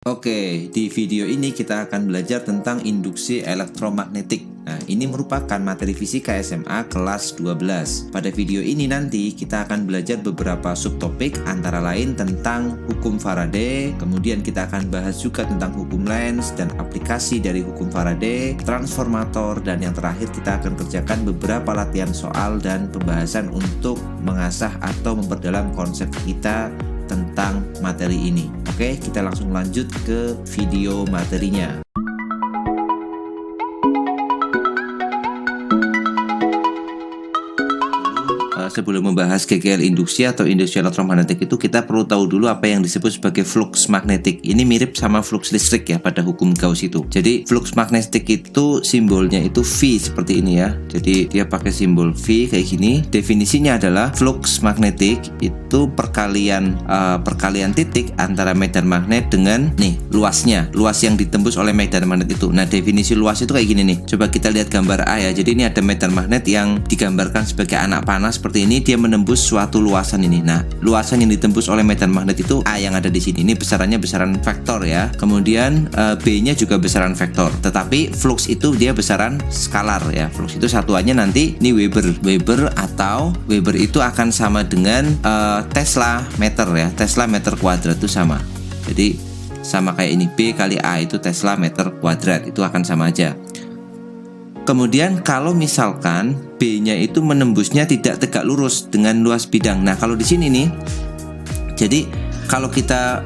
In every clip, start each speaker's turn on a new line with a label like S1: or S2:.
S1: Oke, di video ini kita akan belajar tentang induksi elektromagnetik. Nah, ini merupakan materi fisika SMA kelas 12. Pada video ini nanti kita akan belajar beberapa subtopik, antara lain tentang hukum Faraday, kemudian kita akan bahas juga tentang hukum Lenz dan aplikasi dari hukum Faraday, transformator, dan yang terakhir kita akan kerjakan beberapa latihan soal dan pembahasan untuk mengasah atau memperdalam konsep kita tentang materi ini. Oke, kita langsung lanjut ke video materinya. Sebelum membahas GGL induksi atau induksi elektromagnetik itu, kita perlu tahu dulu apa yang disebut sebagai flux magnetik. Ini mirip sama flux listrik ya pada hukum Gauss itu. Jadi flux magnetik itu simbolnya itu V seperti ini ya. Jadi dia pakai simbol V kayak gini. Definisinya adalah flux magnetik itu perkalian titik antara medan magnet dengan luasnya, luas yang ditembus oleh medan magnet itu. Nah, definisi luas itu kayak gini nih. Coba kita lihat gambar A ya. Jadi ini ada medan magnet yang digambarkan sebagai anak panah seperti ini, dia menembus suatu luasan ini. Nah, luasan yang ditembus oleh medan magnet itu A yang ada di sini. Ini besarannya besaran vektor ya. Kemudian B-nya juga besaran vektor. Tetapi flux itu dia besaran skalar ya. Flux itu satuannya nanti ini Weber. Atau Weber itu akan sama dengan Tesla meter ya. Tesla meter kuadrat itu sama. Jadi sama kayak ini, B kali A itu Tesla meter kuadrat, itu akan sama aja. Kemudian kalau misalkan B-nya itu menembusnya tidak tegak lurus dengan luas bidang. Nah, kalau di sini nih, jadi kalau kita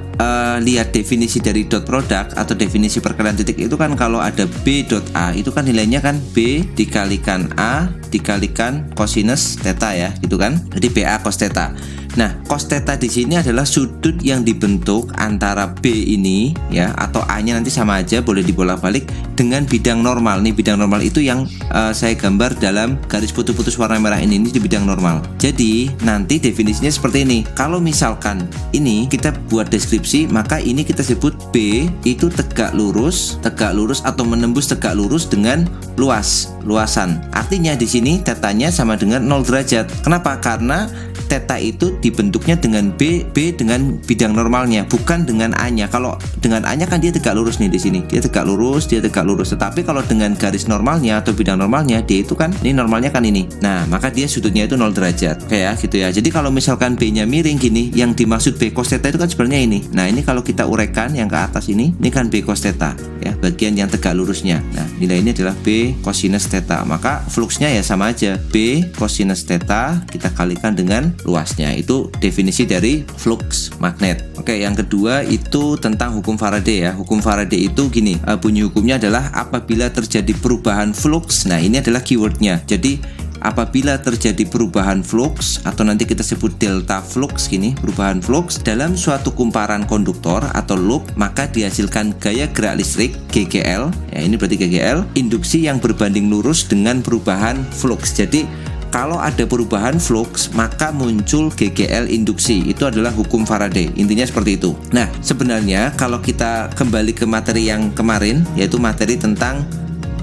S1: lihat definisi dari dot product atau definisi perkalian titik itu kan, kalau ada B dot A itu kan nilainya kan B dikalikan A dikalikan cosinus theta ya, gitu kan. Jadi BA cos theta. Nah, cos theta di sini adalah sudut yang dibentuk antara B ini ya, atau A-nya nanti sama aja, boleh dibolak-balik dengan bidang normal. Nih bidang normal itu yang saya gambar dalam garis putus-putus warna merah ini di bidang normal. Jadi nanti definisinya seperti ini. Kalau misalkan ini kita buat deskripsi, maka ini kita sebut B itu tegak lurus atau menembus tegak lurus dengan luasan. Artinya di sini tetanya sama dengan 0 derajat. Kenapa? Karena theta itu dibentuknya dengan B dengan bidang normalnya, bukan dengan A-nya. Kalau dengan A-nya kan dia tegak lurus nih di sini. Dia tegak lurus. Tetapi kalau dengan garis normalnya atau bidang normalnya, dia itu kan ini normalnya kan ini. Nah, maka dia sudutnya itu 0 derajat. Oke ya, gitu ya. Jadi kalau misalkan B-nya miring gini, yang dimaksud B cos theta itu kan sebenarnya ini. Nah, ini kalau kita uraikan yang ke atas ini kan B cos theta ya, bagian yang tegak lurusnya. Nah, nilainya adalah B cosinus theta. Maka fluxnya ya sama aja, B cosinus theta kita kalikan dengan luasnya. Itu definisi dari flux magnet. Oke, yang kedua itu tentang hukum Faraday ya. Hukum Faraday itu gini, bunyi hukumnya adalah apabila terjadi perubahan flux. Nah, ini adalah keywordnya. Jadi apabila terjadi perubahan flux atau nanti kita sebut delta flux gini, perubahan flux dalam suatu kumparan konduktor atau loop, maka dihasilkan gaya gerak listrik GGL ya, ini berarti GGL induksi yang berbanding lurus dengan perubahan flux. Jadi kalau ada perubahan flux, maka muncul GGL induksi. Itu adalah hukum Faraday. Intinya seperti itu. Nah, sebenarnya kalau kita kembali ke materi yang kemarin, yaitu materi tentang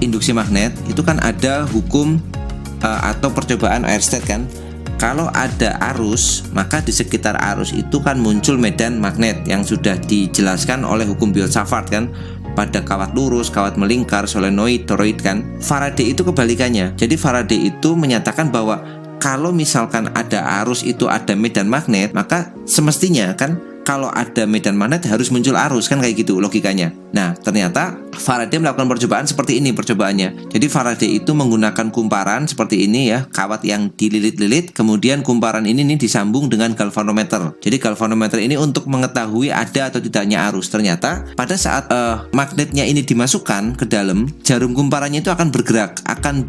S1: induksi magnet, itu kan ada hukum atau percobaan Oersted kan. Kalau ada arus, maka di sekitar arus itu kan muncul medan magnet yang sudah dijelaskan oleh hukum Biot-Savart kan, pada kawat lurus, kawat melingkar, solenoid, toroid kan. Faraday itu kebalikannya. Jadi Faraday itu menyatakan bahwa kalau misalkan ada arus itu ada medan magnet, maka semestinya kan kalau ada medan magnet harus muncul arus kan, kayak gitu logikanya. Nah, ternyata Faraday melakukan percobaan seperti ini percobaannya. Jadi Faraday itu menggunakan kumparan seperti ini ya, kawat yang dililit-lilit, kemudian kumparan ini disambung dengan galvanometer. Jadi galvanometer ini untuk mengetahui ada atau tidaknya arus. Ternyata pada saat magnetnya ini dimasukkan ke dalam, jarum kumparannya itu akan bergerak, akan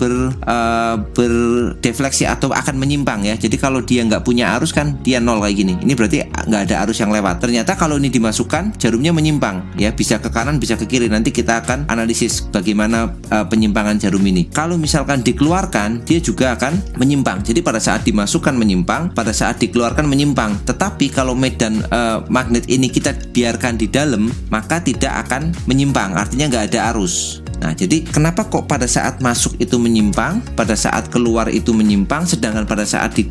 S1: berdefleksi atau akan menyimpang ya. Jadi kalau dia nggak punya arus kan dia nol kayak gini. Ini berarti nggak ada arus yang lewat. Ternyata kalau ini dimasukkan, jarumnya menyimpang ya, bisa ke kanan bisa ke kiri. Nanti kita akan analisis bagaimana penyimpangan jarum ini. Kalau misalkan dikeluarkan, dia juga akan menyimpang. Jadi pada saat dimasukkan menyimpang, pada saat dikeluarkan menyimpang. Tetapi kalau medan magnet ini kita biarkan di dalam, maka tidak akan menyimpang. Artinya nggak ada arus. Nah, jadi kenapa kok pada saat masuk itu menyimpang, pada saat keluar itu menyimpang, sedangkan pada saat di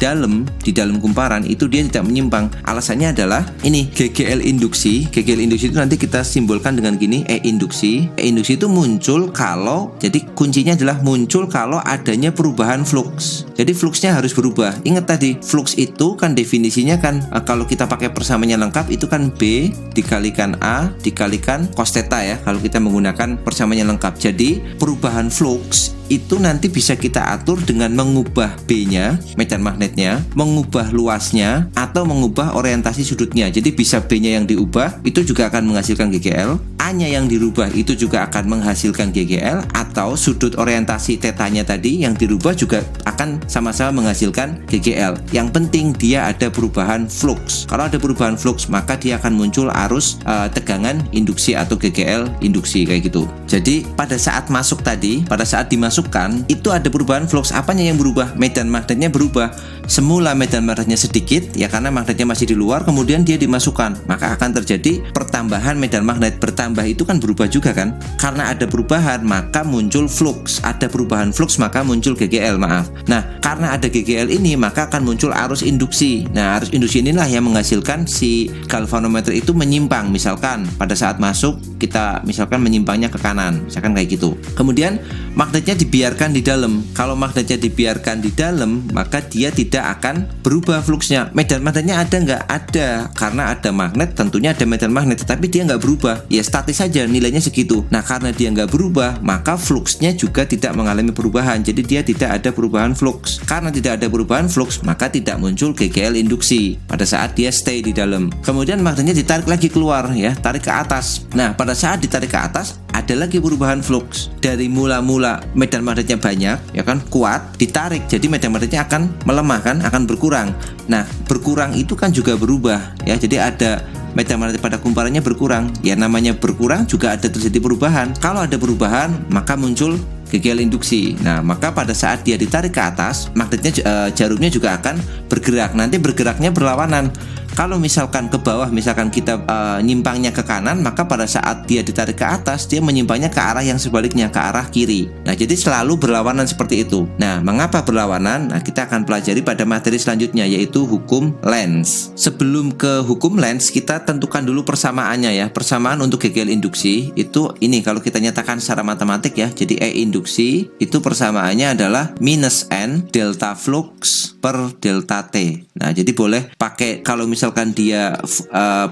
S1: dalam kumparan itu dia tidak menyimpang? Alasannya adalah ini GGL induksi. GGL induksi itu nanti kita simbolkan dengan gini, induksi. Induksi itu muncul kalau, jadi kuncinya adalah muncul kalau adanya perubahan flux. Jadi fluxnya harus berubah. Ingat tadi, flux itu kan definisinya kan kalau kita pakai persamaannya lengkap itu kan B dikalikan A dikalikan cos theta ya, kalau kita menggunakan persamaannya lengkap. Jadi perubahan flux itu nanti bisa kita atur dengan mengubah B-nya, medan magnetnya, mengubah luasnya, atau mengubah orientasi sudutnya. Jadi bisa B-nya yang diubah, itu juga akan menghasilkan GGL. A-nya yang dirubah, itu juga akan menghasilkan GGL. Atau sudut orientasi tetanya tadi yang dirubah juga akan sama-sama menghasilkan GGL. Yang penting dia ada perubahan flux. Kalau ada perubahan flux, maka dia akan muncul arus tegangan induksi atau GGL induksi kayak gitu. Jadi pada saat masuk tadi, pada saat dimasukkan itu ada perubahan flux. Apanya yang berubah? Medan magnetnya berubah. Semula medan magnetnya sedikit ya karena magnetnya masih di luar, kemudian dia dimasukkan, maka akan terjadi pertambahan medan magnet. Bertambah itu kan berubah juga kan? Karena ada perubahan maka muncul flux. Ada perubahan flux maka muncul GGL, maaf. Nah, karena ada GGL ini maka akan muncul arus induksi. Nah, arus induksi inilah yang menghasilkan si galvanometer itu menyimpang. Misalkan pada saat masuk kita misalkan menyimpangnya ke kanan, misalkan kayak gitu. Kemudian magnetnya dibiarkan di dalam. Kalau magnetnya dibiarkan di dalam, maka dia tidak akan berubah fluxnya. Medan magnetnya ada nggak? Ada. Karena ada magnet, tentunya ada medan magnet, tetapi dia nggak berubah. Ya statis saja, nilainya segitu. Nah, karena dia nggak berubah, maka fluxnya juga tidak mengalami perubahan. Jadi dia tidak ada perubahan flux. Karena tidak ada perubahan flux, maka tidak muncul GGL induksi pada saat dia stay di dalam. Kemudian magnetnya ditarik lagi keluar ya, tarik ke atas. Nah, pada saat ditarik ke atas, ada lagi perubahan flux. Dari mula-mula medan magnetnya banyak ya kan, kuat, ditarik, jadi medan magnetnya akan melemah kan, akan berkurang. Nah, berkurang itu kan juga berubah ya. Jadi ada medan magnet pada kumparannya berkurang. Ya namanya berkurang juga ada terjadi perubahan. Kalau ada perubahan, maka muncul GGL induksi. Nah, maka pada saat dia ditarik ke atas, magnetnya jarumnya juga akan bergerak. Nanti bergeraknya berlawanan. Kalau misalkan ke bawah, misalkan kita nyimpangnya ke kanan, maka pada saat dia ditarik ke atas, dia menyimpangnya ke arah yang sebaliknya, ke arah kiri. Nah, jadi selalu berlawanan seperti itu. Nah, mengapa berlawanan? Nah, kita akan pelajari pada materi selanjutnya, yaitu hukum Lenz. Sebelum ke hukum Lenz, kita tentukan dulu persamaannya ya. Persamaan untuk GGL induksi itu ini kalau kita nyatakan secara matematik ya. Jadi E induksi itu persamaannya adalah minus N delta flux per delta T. Nah, jadi boleh pakai kalau misalkan dia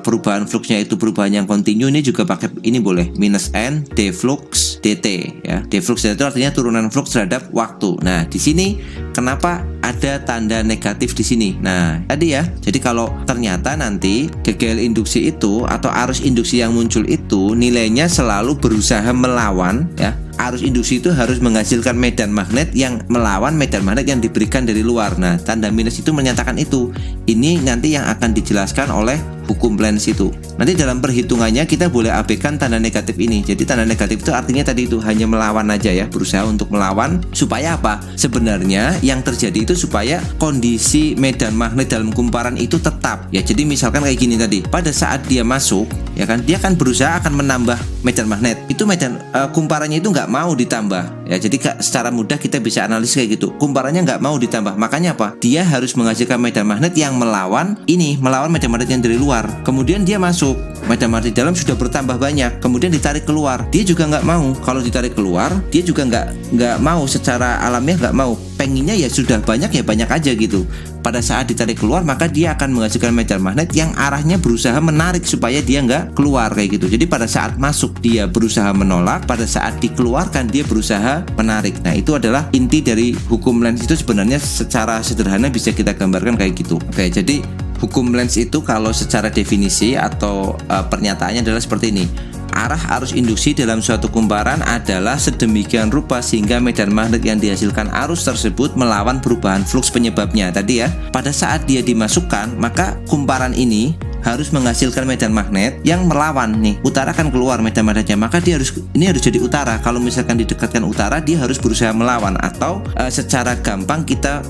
S1: perubahan fluxnya itu perubahan yang kontinu, ini juga pakai ini boleh minus N d flux dt ya. D flux dt itu artinya turunan flux terhadap waktu. Nah, di sini kenapa ada tanda negatif di sini? Nah, tadi ya. Jadi kalau ternyata nanti GGL induksi itu atau arus induksi yang muncul itu nilainya selalu berusaha melawan ya. Arus induksi itu harus menghasilkan medan magnet yang melawan medan magnet yang diberikan dari luar. Nah, tanda minus itu menyatakan itu. Ini nanti yang akan dijelaskan oleh hukum Lenz itu. Nanti dalam perhitungannya kita boleh abaikan tanda negatif ini. Jadi tanda negatif itu artinya tadi itu hanya melawan aja ya, berusaha untuk melawan. Supaya apa? Sebenarnya yang terjadi itu supaya kondisi medan magnet dalam kumparan itu tetap. Ya, jadi misalkan kayak gini tadi. Pada saat dia masuk, ya kan, dia kan berusaha akan menambah medan magnet. Itu medan kumparannya itu nggak mau ditambah. Ya, jadi secara mudah kita bisa analisis kayak gitu. Kumparannya nggak mau ditambah. Makanya apa? Dia harus menghasilkan medan magnet yang melawan medan magnet yang dari luar. Kemudian dia masuk, medan magnet di dalam sudah bertambah banyak, kemudian ditarik keluar. Dia juga nggak mau. Kalau ditarik keluar, dia juga nggak mau, secara alamiah nggak mau. Pengennya ya sudah banyak ya banyak aja gitu. Pada saat ditarik keluar, maka dia akan menghasilkan medan magnet yang arahnya berusaha menarik supaya dia nggak keluar kayak gitu. Jadi pada saat masuk dia berusaha menolak, pada saat dikeluarkan dia berusaha menarik. Nah, itu adalah inti dari hukum Lenz itu. Sebenarnya secara sederhana bisa kita gambarkan kayak gitu. Oke, jadi hukum Lenz itu kalau secara definisi atau pernyataannya adalah seperti ini. Arah arus induksi dalam suatu kumparan adalah sedemikian rupa sehingga medan magnet yang dihasilkan arus tersebut melawan perubahan flux penyebabnya. Tadi ya, pada saat dia dimasukkan, maka kumparan ini harus menghasilkan medan magnet yang melawan nih. Utara kan keluar medan magnetnya, maka dia harus jadi utara. Kalau misalkan didekatkan utara, dia harus berusaha melawan, atau secara gampang kita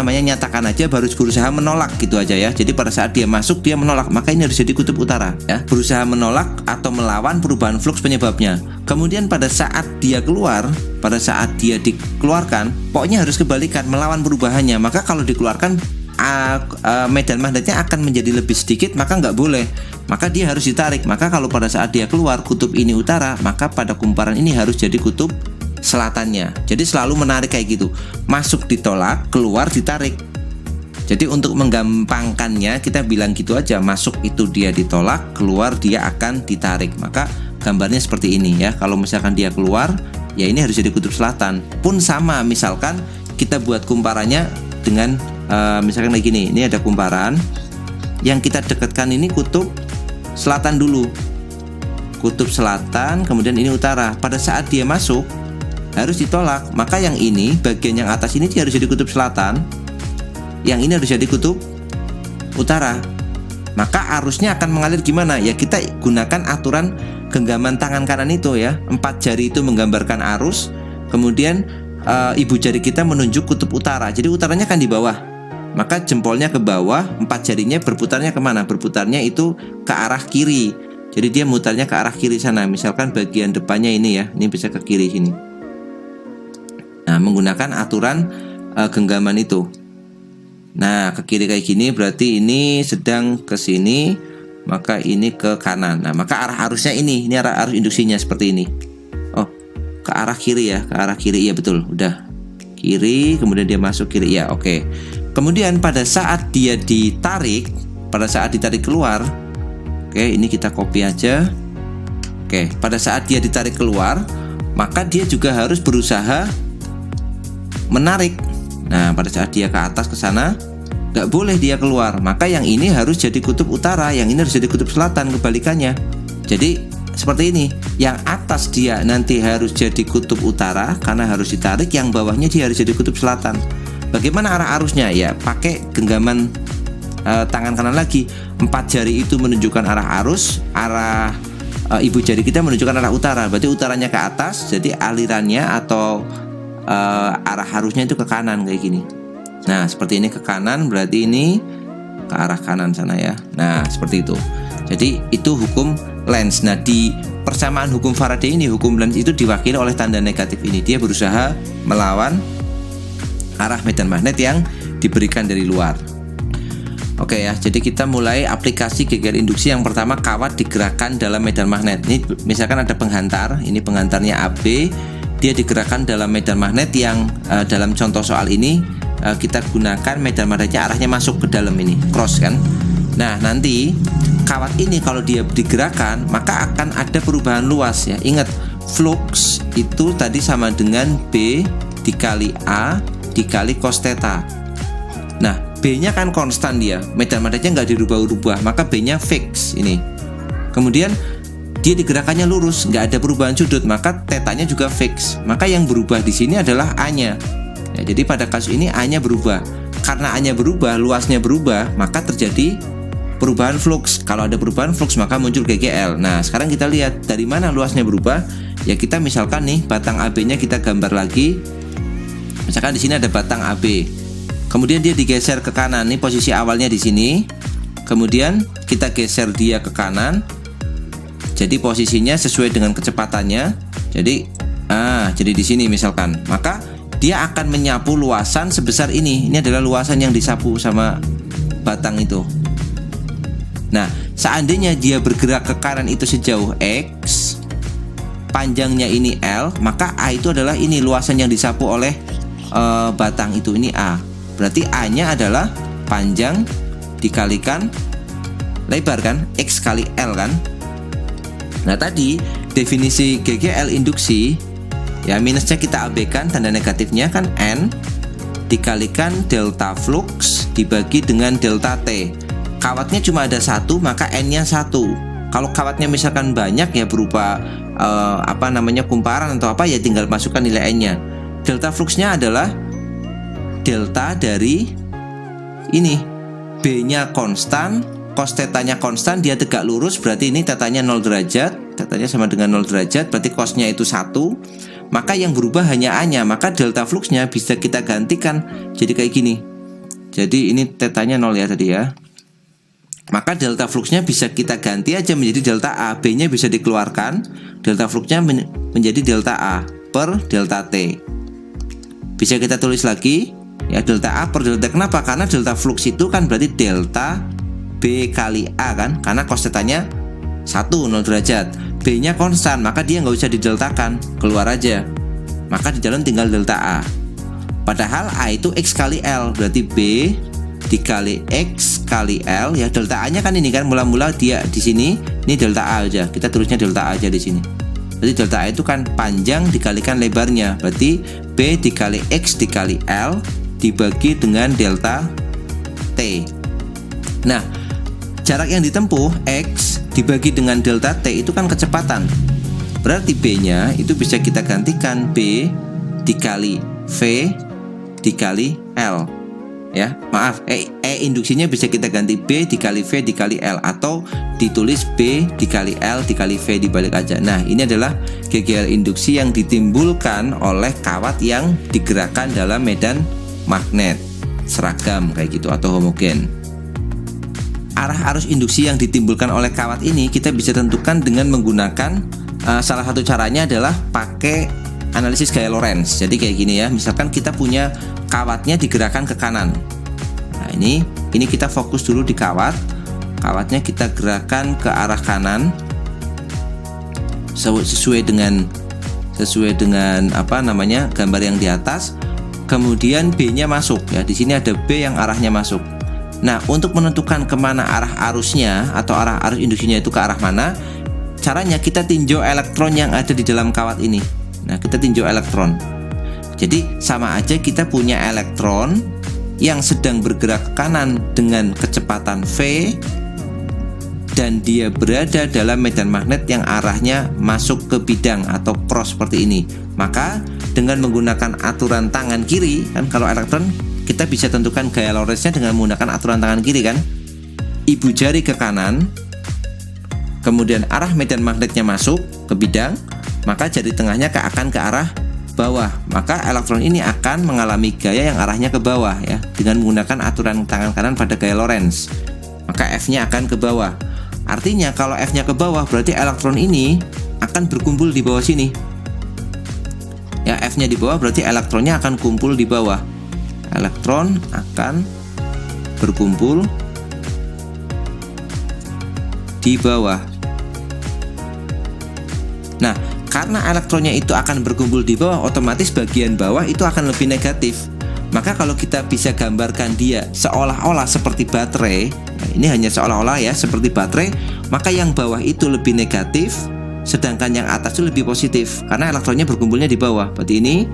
S1: nyatakan aja harus berusaha menolak gitu aja ya. Jadi pada saat dia masuk dia menolak, maka ini harus jadi kutub utara ya. Berusaha menolak atau melawan perubahan flux penyebabnya. Kemudian pada saat dia keluar, pada saat dia dikeluarkan, pokoknya harus kebalikan, melawan perubahannya. Maka kalau dikeluarkan medan magnetnya akan menjadi lebih sedikit, maka nggak boleh, maka dia harus ditarik. Maka kalau pada saat dia keluar kutub ini utara, maka pada kumparan ini harus jadi kutub selatannya. Jadi selalu menarik kayak gitu, masuk ditolak, keluar ditarik. Jadi untuk menggampangkannya kita bilang gitu aja, masuk itu dia ditolak, keluar dia akan ditarik. Maka gambarnya seperti ini ya. Kalau misalkan dia keluar, ya ini harus jadi kutub selatan. Pun sama, misalkan kita buat kumparannya dengan misalkan kayak gini. Ini ada kumparan yang kita dekatkan, ini kutub selatan dulu, kutub selatan, kemudian ini utara. Pada saat dia masuk harus ditolak, maka yang ini, bagian yang atas ini dia harus jadi kutub selatan, yang ini harus jadi kutub utara. Maka arusnya akan mengalir gimana? Ya kita gunakan aturan genggaman tangan kanan itu ya. 4 jari itu menggambarkan arus, kemudian ibu jari kita menunjuk kutub utara. Jadi utaranya kan di bawah, maka jempolnya ke bawah, 4 jarinya berputarnya kemana? Berputarnya itu ke arah kiri. Jadi dia mutarnya ke arah kiri sana. Misalkan bagian depannya ini ya, ini bisa ke kiri sini. Nah, menggunakan aturan genggaman itu. Nah, ke kiri kayak gini berarti ini sedang ke sini, maka ini ke kanan. Nah, maka arah arusnya ini arah arus induksinya seperti ini. Oh, ke arah kiri ya, ke arah kiri. Iya betul, udah. Kiri, kemudian dia masuk kiri. Ya, oke. Kemudian pada saat dia ditarik, pada saat ditarik keluar, oke, ini kita copy aja. Oke, pada saat dia ditarik keluar, maka dia juga harus berusaha menarik. Nah, pada saat dia ke atas ke sana, nggak boleh dia keluar. Maka yang ini harus jadi kutub utara, yang ini harus jadi kutub selatan, kebalikannya. Jadi seperti ini. Yang atas dia nanti harus jadi kutub utara karena harus ditarik, yang bawahnya dia harus jadi kutub selatan. Bagaimana arah arusnya? Ya pakai genggaman tangan kanan lagi. 4 jari itu menunjukkan arah arus, arah ibu jari kita menunjukkan arah utara. Berarti utaranya ke atas, jadi alirannya atau arah arusnya itu ke kanan kayak gini. Nah seperti ini ke kanan, berarti ini ke arah kanan sana ya. Nah seperti itu. Jadi itu hukum Lenz. Nah di persamaan hukum Faraday ini, hukum Lenz itu diwakili oleh tanda negatif ini. Dia berusaha melawan arah medan magnet yang diberikan dari luar. Oke ya, jadi kita mulai aplikasi GGL induksi. Yang pertama, kawat digerakkan dalam medan magnet. Ini misalkan ada penghantar, ini penghantarnya AB, dia digerakkan dalam medan magnet yang dalam contoh soal ini kita gunakan medan magnetnya arahnya masuk ke dalam ini, cross kan. Nah nanti kawat ini kalau dia digerakkan, maka akan ada perubahan luas ya. Ingat, flux itu tadi sama dengan B dikali A dikali cos theta. Nah B-nya kan konstan, dia medan magnetnya nggak dirubah-rubah, maka B-nya fix ini. Kemudian dia digerakkannya lurus, nggak ada perubahan sudut, maka tetanya juga fix. Maka yang berubah di sini adalah A-nya. Ya, jadi pada kasus ini A-nya berubah. Karena A-nya berubah, luasnya berubah, maka terjadi perubahan flux. Kalau ada perubahan flux, maka muncul GGL. Nah, sekarang kita lihat dari mana luasnya berubah. Ya kita misalkan nih batang AB-nya kita gambar lagi. Misalkan di sini ada batang AB. Kemudian dia digeser ke kanan. Nih posisi awalnya di sini. Kemudian kita geser dia ke kanan. Jadi posisinya sesuai dengan kecepatannya. Jadi di sini misalkan. Maka dia akan menyapu luasan sebesar ini. Ini adalah luasan yang disapu sama batang itu. Nah, seandainya dia bergerak ke kanan itu sejauh X, panjangnya ini L, maka A itu adalah ini luasan yang disapu oleh batang itu, ini A. Berarti A-nya adalah panjang dikalikan lebar kan, X kali L kan. Nah tadi definisi GGL induksi, ya minusnya kita abaikan, tanda negatifnya kan N dikalikan delta flux dibagi dengan delta T. Kawatnya cuma ada satu, maka N-nya 1. Kalau kawatnya misalkan banyak ya berupa kumparan atau apa, ya tinggal masukkan nilai N-nya. Delta fluxnya adalah delta dari ini, B-nya konstan, cos tetanya konstan, dia tegak lurus, berarti ini tetanya 0 derajat. Tetanya sama dengan 0 derajat, berarti cosnya itu 1. Maka yang berubah hanya A-nya, maka delta fluxnya bisa kita gantikan jadi kayak gini. Jadi ini tetanya 0 ya tadi ya. Maka delta fluxnya bisa kita ganti aja menjadi delta A. B-nya bisa dikeluarkan, delta fluxnya menjadi delta A per delta T. Bisa kita tulis lagi ya, delta A per delta. Kenapa? Karena delta flux itu kan berarti delta B kali A kan, karena cos tetanya 1 0 derajat. B-nya konstan, maka dia nggak usah dideltakan, keluar aja. Maka di dalam tinggal delta A. Padahal A itu X kali L, berarti B dikali X kali L ya, delta A-nya kan ini kan, mula-mula dia di sini, ini delta A aja. Kita tulisnya delta A aja di sini. Jadi delta A itu kan panjang dikalikan lebarnya, berarti B dikali X dikali L dibagi dengan delta T. Nah, jarak yang ditempuh X dibagi dengan delta T itu kan kecepatan. Berarti B-nya itu bisa kita gantikan B dikali V dikali L. Ya, maaf, induksinya bisa kita ganti B dikali V dikali L, atau ditulis B dikali L dikali V dibalik aja. Nah, ini adalah GGL induksi yang ditimbulkan oleh kawat yang digerakkan dalam medan magnet seragam kayak gitu atau homogen. Arah arus induksi yang ditimbulkan oleh kawat ini kita bisa tentukan dengan menggunakan salah satu caranya adalah pakai analisis gaya Lorentz. Jadi kayak gini ya, misalkan kita punya kawatnya digerakkan ke kanan. Nah, ini kita fokus dulu di kawat. Kawatnya kita gerakkan ke arah kanan sesuai dengan apa namanya gambar yang di atas. Kemudian B-nya masuk ya. Di sini ada B yang arahnya masuk. Nah, untuk menentukan kemana arah arusnya atau arah arus induksinya itu ke arah mana, caranya kita tinjau elektron yang ada di dalam kawat ini. Nah, kita tinjau elektron. Jadi sama aja kita punya elektron yang sedang bergerak ke kanan dengan kecepatan V, dan dia berada dalam medan magnet yang arahnya masuk ke bidang atau cross seperti ini. Maka dengan menggunakan aturan tangan kiri kan, kalau elektron kita bisa tentukan gaya Lorentz-nya dengan menggunakan aturan tangan kiri kan. Ibu jari ke kanan, kemudian arah medan magnetnya masuk ke bidang, maka jari tengahnya akan ke arah bawah. Maka elektron ini akan mengalami gaya yang arahnya ke bawah ya, dengan menggunakan aturan tangan kanan pada gaya Lorentz. Maka F-nya akan ke bawah. Artinya kalau F-nya ke bawah berarti elektron ini akan berkumpul di bawah sini. Ya, F-nya di bawah berarti elektronnya akan kumpul di bawah. Elektron akan berkumpul di bawah. Nah, karena elektronnya itu akan berkumpul di bawah, otomatis bagian bawah itu akan lebih negatif. Maka kalau kita bisa gambarkan dia seolah-olah seperti baterai, nah ini hanya seolah-olah ya, seperti baterai, maka yang bawah itu lebih negatif, sedangkan yang atas itu lebih positif karena elektronnya berkumpulnya di bawah. Berarti ini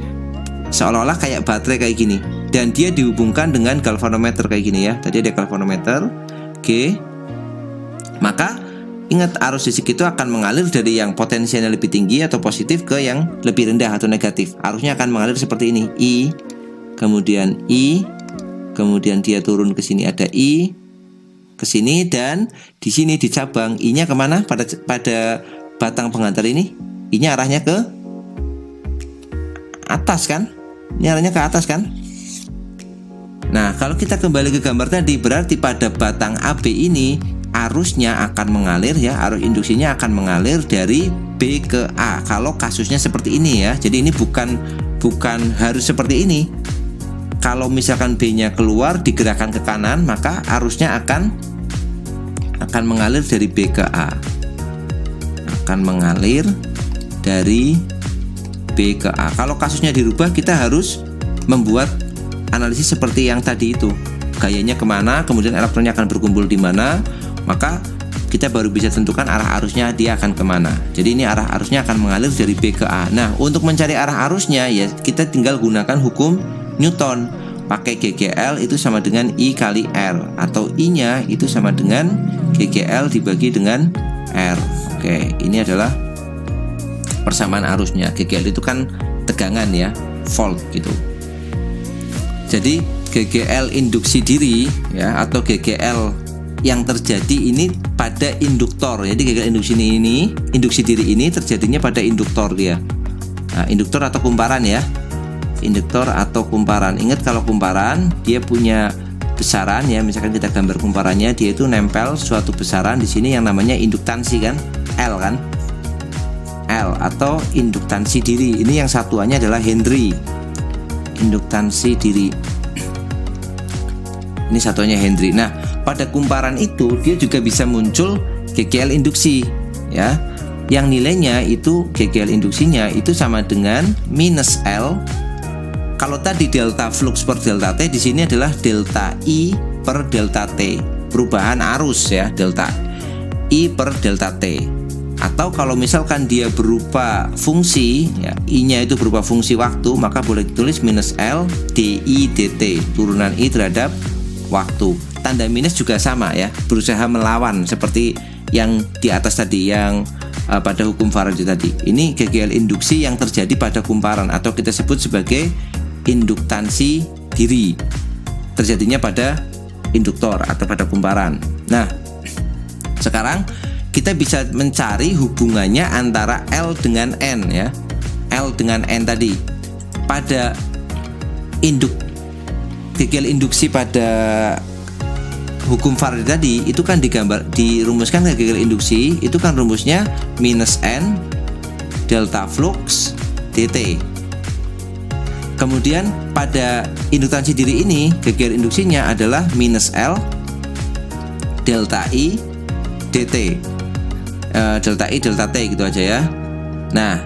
S1: seolah-olah kayak baterai kayak gini, dan dia dihubungkan dengan galvanometer kayak gini ya. Tadi ada galvanometer G. Maka ingat, arus listrik itu akan mengalir dari yang potensialnya lebih tinggi atau positif ke yang lebih rendah atau negatif. Arusnya akan mengalir seperti ini, I, kemudian I, kemudian dia turun ke sini ada I, ke sini, dan di sini di cabang I-nya kemana? Pada batang pengantar ini, I-nya arahnya ke atas kan? Ini arahnya ke atas kan? Nah, kalau kita kembali ke gambar tadi, berarti pada batang AB ini arusnya akan mengalir ya, arus induksinya akan mengalir dari B ke A. Kalau kasusnya seperti ini ya, jadi ini bukan harus seperti ini. Kalau misalkan B-nya keluar digerakkan ke kanan, maka arusnya akan mengalir dari B ke A. Akan mengalir dari B ke A. Kalau kasusnya dirubah, kita harus membuat analisis seperti yang tadi itu. Gayanya kemana, kemudian elektronnya akan berkumpul di mana, maka kita baru bisa tentukan arah arusnya dia akan kemana. Jadi ini arah arusnya akan mengalir dari B ke A. Nah, untuk mencari arah arusnya ya kita tinggal gunakan hukum Newton. Pakai GGL itu sama dengan I kali R, atau I-nya itu sama dengan GGL dibagi dengan R. Oke, ini adalah persamaan arusnya. GGL itu kan tegangan ya, volt gitu. Jadi GGL induksi diri ya, atau GGL yang terjadi ini pada induktor. Jadi gagal induksi diri ini terjadinya pada induktor dia. Nah, induktor atau kumparan ya. Induktor atau kumparan. Ingat kalau kumparan dia punya besaran ya. Misalkan kita gambar kumparannya, dia itu nempel suatu besaran di sini yang namanya induktansi kan, L kan. L atau induktansi diri. Ini yang satuannya adalah Henry. Induktansi diri. Ini satuannya Henry. Nah, pada kumparan itu dia juga bisa muncul GGL induksi ya. Yang nilainya itu GGL induksinya itu sama dengan minus L. Kalau tadi delta flux per delta T, di sini adalah delta I per delta T. Perubahan arus ya, delta I per delta T. Atau kalau misalkan dia berupa fungsi ya, I-nya itu berupa fungsi waktu, maka boleh ditulis minus L DI dt, turunan I terhadap waktu. Tanda minus juga sama ya, berusaha melawan seperti yang di atas tadi, yang pada hukum Faraday tadi. Ini GGL induksi yang terjadi pada kumparan atau kita sebut sebagai induktansi diri, terjadinya pada induktor atau pada kumparan. Nah, sekarang kita bisa mencari hubungannya antara L dengan N ya. L dengan N tadi. Pada GGL induksi pada hukum Faraday tadi itu kan dirumuskan ke GGL induksi itu kan rumusnya minus N delta flux dt. Kemudian pada induktansi diri ini GGL induksinya adalah minus L delta I dt. Delta I delta T gitu aja ya. Nah,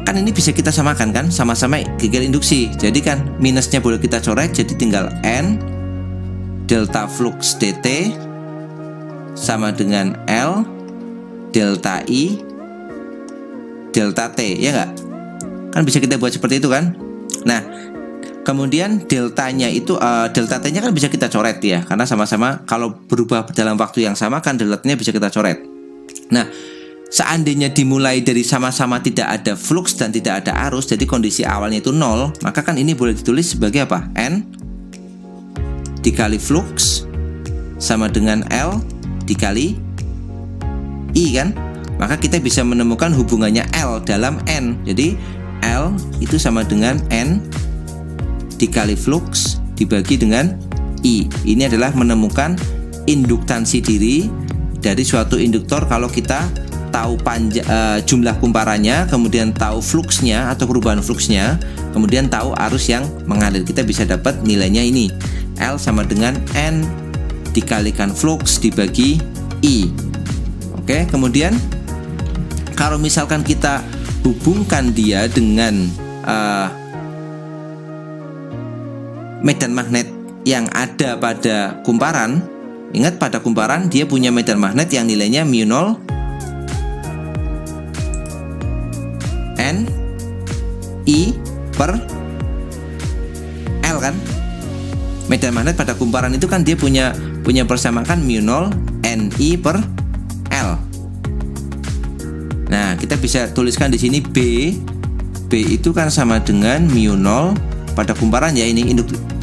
S1: kan ini bisa kita samakan kan, sama-sama GGL induksi. Jadi kan minusnya boleh kita coret, jadi tinggal N delta flux dt sama dengan L delta I delta T, ya enggak? Kan bisa kita buat seperti itu kan. Nah, kemudian deltanya itu delta T-nya kan bisa kita coret ya, karena sama-sama kalau berubah dalam waktu yang sama kan deltanya bisa kita coret. Nah, seandainya dimulai dari sama-sama tidak ada flux dan tidak ada arus, jadi kondisi awalnya itu 0, maka kan ini boleh ditulis sebagai apa? N dikali flux sama dengan L dikali I kan? Maka kita bisa menemukan hubungannya L dalam N. Jadi L itu sama dengan N dikali flux dibagi dengan I. Ini adalah menemukan induktansi diri dari suatu induktor kalau kita tahu jumlah kumparannya, kemudian tahu fluxnya atau perubahan fluxnya, kemudian tahu arus yang mengalir. Kita bisa dapat nilainya ini. L sama dengan N dikalikan flux dibagi I. Oke, kemudian kalau misalkan kita hubungkan dia dengan medan magnet yang ada pada kumparan. Ingat, pada kumparan dia punya medan magnet yang nilainya mu0 N I per L kan. Medan magnet pada kumparan itu kan dia punya persamaan mu0 N I per L. Nah, kita bisa tuliskan di sini B itu kan sama dengan mu0 pada kumparan ya, ini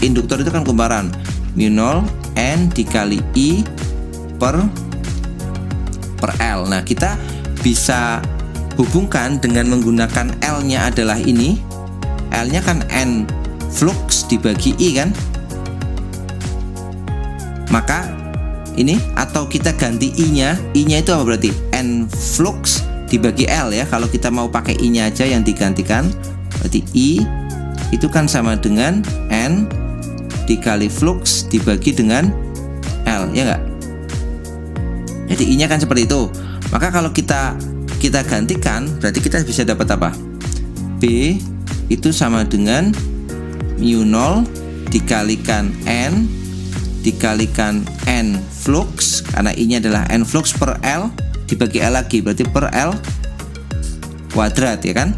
S1: induktor itu kan kumparan. mu0 N dikali I per L. Nah, kita bisa hubungkan dengan menggunakan L-nya adalah ini. L-nya kan N flux dibagi I kan. Maka ini, atau kita ganti I-nya. I-nya itu apa berarti? N flux dibagi L ya. Kalau kita mau pakai I-nya aja yang digantikan, berarti I itu kan sama dengan N dikali flux dibagi dengan L, ya enggak? Jadi I-nya kan seperti itu. Maka kalau kita gantikan, berarti kita bisa dapat apa? B itu sama dengan mu0 dikalikan N dikalikan N flux, karena I-nya adalah N flux per L dibagi L lagi, berarti per L kuadrat ya kan?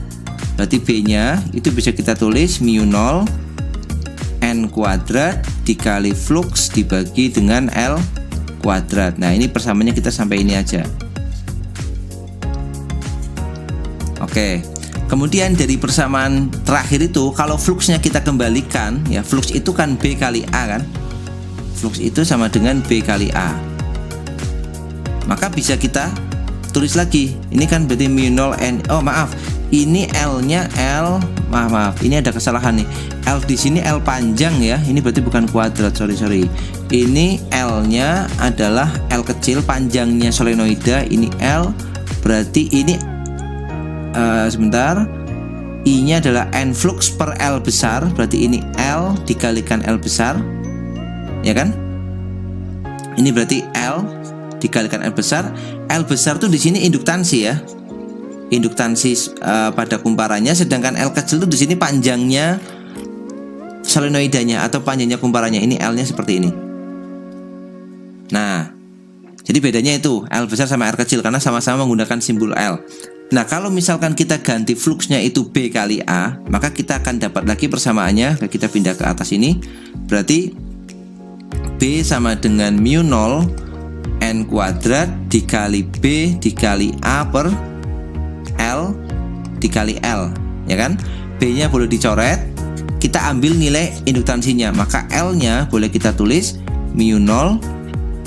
S1: Berarti B-nya itu bisa kita tulis mu0 N kuadrat dikali flux dibagi dengan L kuadrat. Nah, ini persamaannya kita sampai ini aja. Oke. Kemudian dari persamaan terakhir itu, kalau fluxnya kita kembalikan ya, flux itu kan B kali A kan. Flux itu sama dengan B kali A. Maka bisa kita tulis lagi. Ini kan berarti mu 0 N. Oh maaf, ini L-nya L. Maaf, ini ada kesalahan nih. L di sini L panjang ya. Ini berarti bukan kuadrat. Sorry. Ini L-nya adalah L kecil, panjangnya solenoida. Ini L. Berarti ini sebentar. I-nya adalah N flux per L besar. Berarti ini L dikalikan L besar. Ya kan? Ini berarti L dikalikan L besar. L besar tuh di sini induktansi ya. Induktansi pada kumparannya, sedangkan L kecil tuh di sini panjangnya solenoidanya atau panjangnya kumparannya. Ini L-nya seperti ini. Nah, jadi bedanya itu L besar sama L kecil karena sama-sama menggunakan simbol L. Nah, kalau misalkan kita ganti fluxnya itu B kali A, maka kita akan dapat lagi persamaannya. Kita pindah ke atas ini. Berarti B sama dengan mu 0 N kuadrat dikali B dikali A per L dikali L, ya kan? B-nya boleh dicoret, kita ambil nilai induktansinya, maka L-nya boleh kita tulis mu 0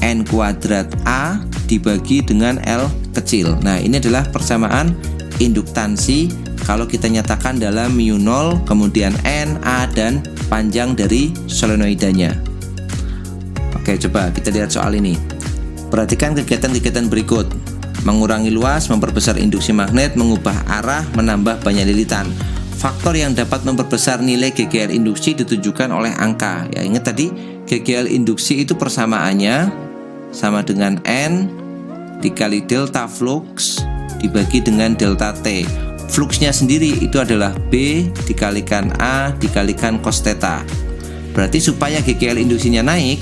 S1: N kuadrat A dibagi dengan L kecil. Nah, ini adalah persamaan induktansi kalau kita nyatakan dalam mu 0 kemudian N, A, dan panjang dari solenoidanya. Oke, coba kita lihat soal ini. Perhatikan kegiatan-kegiatan berikut. Mengurangi luas, memperbesar induksi magnet, mengubah arah, menambah banyak lilitan. Faktor yang dapat memperbesar nilai GGL induksi ditunjukkan oleh angka. Ya, ingat tadi GGL induksi itu persamaannya sama dengan N dikali delta flux dibagi dengan delta T. Fluxnya sendiri itu adalah B dikalikan A dikalikan cos theta. Berarti supaya GGL induksinya naik,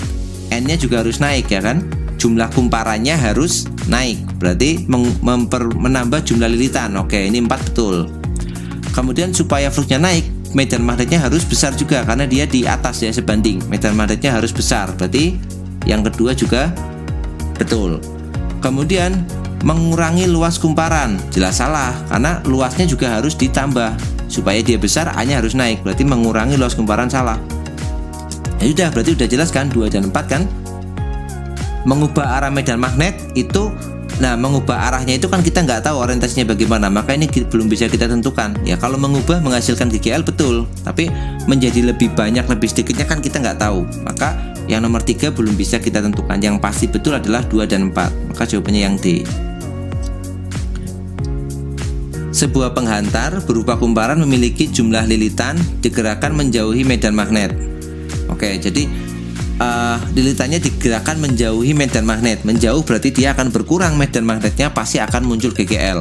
S1: N-nya juga harus naik, ya kan? Jumlah kumparannya harus naik, berarti menambah jumlah lilitan. Oke, ini 4 betul. Kemudian supaya fluxnya naik, medan magnetnya harus besar juga karena dia di atas ya, sebanding medan magnetnya harus besar, berarti yang kedua juga betul. Kemudian mengurangi luas kumparan, jelas salah karena luasnya juga harus ditambah. Supaya dia besar, A-nya harus naik, berarti mengurangi luas kumparan salah. Ya udah, berarti udah jelas kan, 2 dan 4 kan. Mengubah arah medan magnet itu, nah mengubah arahnya itu kan kita nggak tahu orientasinya bagaimana, maka ini belum bisa kita tentukan. Ya kalau mengubah menghasilkan GGL betul, tapi menjadi lebih banyak lebih sedikitnya kan kita nggak tahu. Maka yang nomor 3 belum bisa kita tentukan. Yang pasti betul adalah 2 dan 4. Maka jawabannya yang D. Sebuah penghantar berupa kumparan memiliki jumlah lilitan digerakkan menjauhi medan magnet. Oke, jadi lilitannya digerakkan menjauhi medan magnet. Menjauh berarti dia akan berkurang medan magnetnya, pasti akan muncul GGL.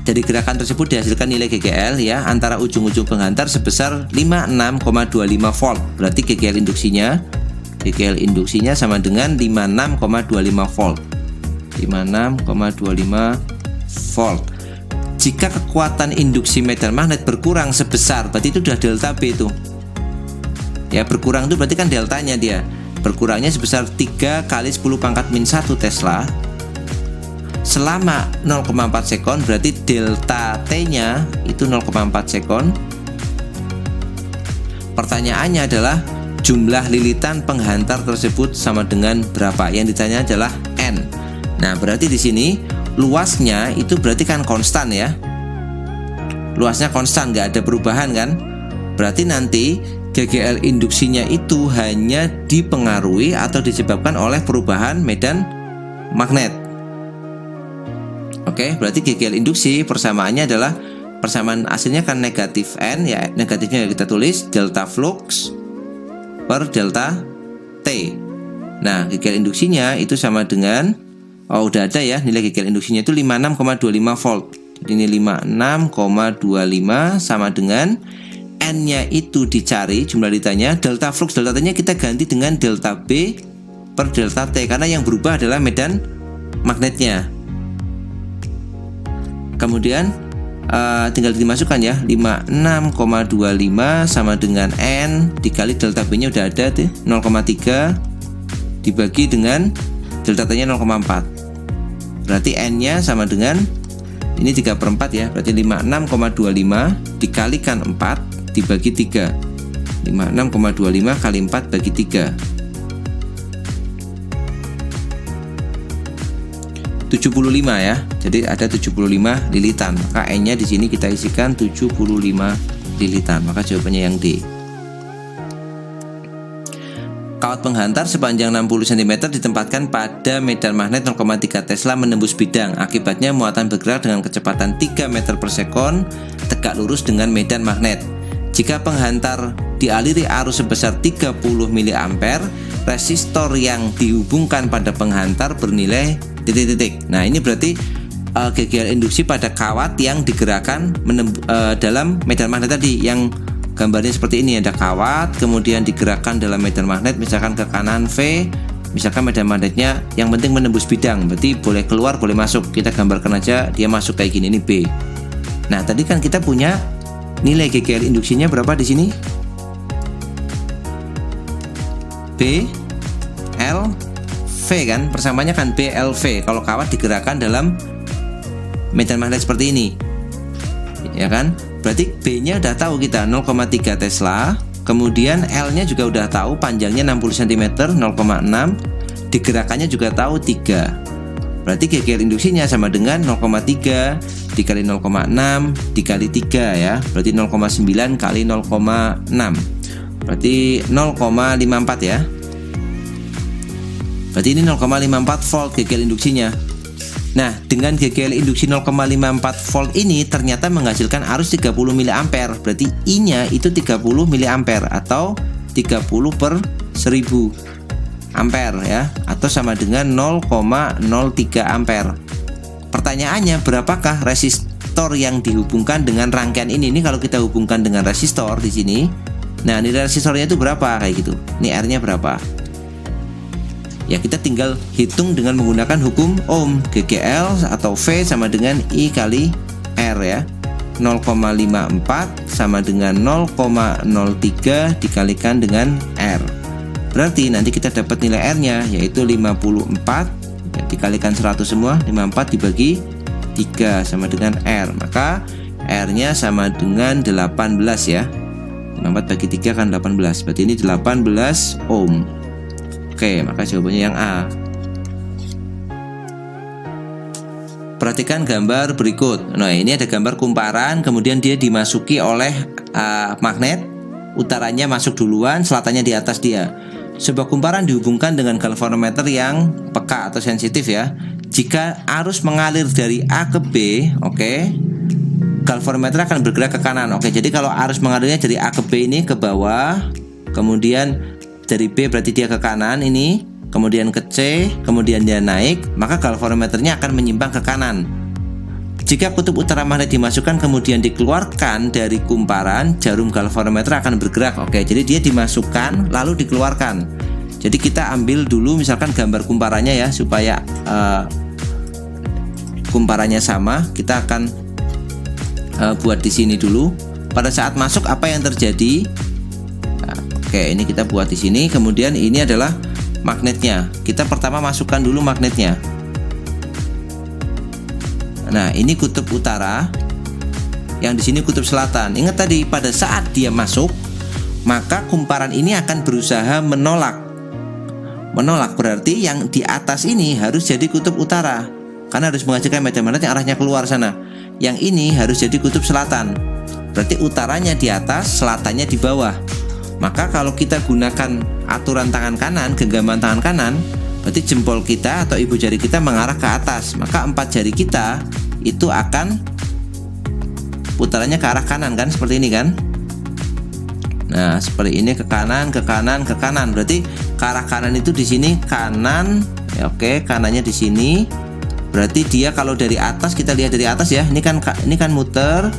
S1: Dari gerakan tersebut dihasilkan nilai GGL ya antara ujung-ujung penghantar sebesar 56,25 volt. Berarti GGL induksinya sama dengan 56,25 volt. 56,25 volt. Jika kekuatan induksi medan magnet berkurang sebesar, berarti itu sudah delta B itu. Ya, berkurang itu berarti kan deltanya dia. Berkurangnya sebesar 3 kali 10 pangkat min 1 Tesla selama 0,4 sekon, berarti delta T-nya itu 0,4 sekon. Pertanyaannya adalah jumlah lilitan penghantar tersebut sama dengan berapa? Yang ditanya adalah N. Nah, berarti di sini luasnya itu berarti kan konstan ya. Luasnya konstan, nggak ada perubahan kan? Berarti nanti GGL induksinya itu hanya dipengaruhi atau disebabkan oleh perubahan medan magnet. Oke, berarti GGL induksi persamaannya adalah persamaan aslinya kan negatif N ya, negatifnya kita tulis delta flux per delta T. Nah, GGL induksinya itu sama dengan, oh udah ada ya, nilai GGL induksinya itu 56,25 volt. Jadi ini 56,25 sama dengan N-nya itu dicari jumlah lilitannya, delta flux delta T-nya kita ganti dengan delta B per delta T karena yang berubah adalah medan magnetnya. Kemudian tinggal dimasukkan ya, 56,25 sama dengan N dikali delta B-nya udah ada tuh 0,3 dibagi dengan delta T-nya 0,4. Berarti N-nya sama dengan ini 3/4 ya, berarti 56,25 dikalikan 4 dibagi 3. 56,25 kali 4 bagi 3. 75 ya. Jadi ada 75 lilitan. Maka N-nya di sini kita isikan 75 lilitan. Maka jawabannya yang D. Kawat penghantar sepanjang 60 cm ditempatkan pada medan magnet 0,3 Tesla menembus bidang. Akibatnya muatan bergerak dengan kecepatan 3 meter per sekon tegak lurus dengan medan magnet. Jika penghantar dialiri arus sebesar 30 mA, resistor yang dihubungkan pada penghantar bernilai titik-titik. Nah, ini berarti GGL induksi pada kawat yang digerakkan dalam medan magnet tadi, yang gambarnya seperti ini. Ada kawat kemudian digerakkan dalam medan magnet, misalkan ke kanan V, misalkan medan magnetnya yang penting menembus bidang, berarti boleh keluar boleh masuk. Kita gambarkan aja dia masuk kayak gini, ini B. Nah, tadi kan kita punya nilai GGL induksinya berapa di sini? B L V kan, persamaannya kan B L V kalau kawat digerakkan dalam medan magnet seperti ini, ya kan? Berarti B-nya udah tahu kita 0,3 Tesla, kemudian L-nya juga udah tahu panjangnya 60 cm 0,6, digerakannya juga tahu 3. Berarti GGL induksinya sama dengan 0,3 dikali 0,6 dikali 3 ya. Berarti 0,9 kali 0,6. Berarti 0,54 ya. Berarti ini 0,54 volt GGL induksinya. Nah, dengan GGL induksi 0,54 volt ini ternyata menghasilkan arus 30 mA. Berarti I-nya itu 30 mA atau 30 per 1000 ampere ya, atau sama dengan 0,03 ampere. Pertanyaannya, berapakah resistor yang dihubungkan dengan rangkaian ini? Ini kalau kita hubungkan dengan resistor di sini. Nah, nilai resistornya itu berapa kayak gitu. Ini R-nya berapa? Ya, kita tinggal hitung dengan menggunakan hukum Ohm. GGL atau V sama dengan I kali R ya. 0,54 sama dengan 0,03 dikalikan dengan R. Berarti nanti kita dapat nilai R-nya yaitu 54 ya, dikalikan 100 semua, 54 dibagi 3 sama dengan R. Maka R-nya sama dengan 18 ya. 54 bagi 3 kan 18. Berarti ini 18 ohm. Oke, maka jawabannya yang A. Perhatikan gambar berikut. Nah, ini ada gambar kumparan, kemudian dia dimasuki oleh magnet. Utaranya masuk duluan, selatannya di atas dia. Sebuah kumparan dihubungkan dengan galvanometer yang peka atau sensitif ya. Jika arus mengalir dari A ke B, oke, galvanometer akan bergerak ke kanan. Oke, jadi kalau arus mengalirnya dari A ke B ini ke bawah, kemudian dari B berarti dia ke kanan ini, kemudian ke C, kemudian dia naik, maka galvanometernya akan menyimpang ke kanan. Jika kutub utara magnet dimasukkan kemudian dikeluarkan dari kumparan, jarum galvanometer akan bergerak. Oke, jadi dia dimasukkan lalu dikeluarkan. Jadi kita ambil dulu misalkan gambar kumparannya ya, supaya kumparannya sama. Kita akan buat di sini dulu. Pada saat masuk apa yang terjadi? Nah, oke, ini kita buat di sini. Kemudian ini adalah magnetnya. Kita pertama masukkan dulu magnetnya. Nah, ini kutub utara, yang di sini kutub selatan. Ingat tadi pada saat dia masuk, maka kumparan ini akan berusaha menolak. Menolak berarti yang di atas ini harus jadi kutub utara, karena harus menghasilkan medan magnet yang arahnya keluar sana. Yang ini harus jadi kutub selatan. Berarti utaranya di atas, selatannya di bawah. Maka kalau kita gunakan aturan tangan kanan, genggaman tangan kanan, berarti jempol kita atau ibu jari kita mengarah ke atas. Maka 4 jari kita itu akan putarannya ke arah kanan kan, seperti ini kan. Nah, seperti ini, ke kanan, ke kanan, ke kanan. Berarti ke arah kanan itu di sini kanan. Ya, oke, kanannya di sini. Berarti dia kalau dari atas, kita lihat dari atas ya. Ini kan muter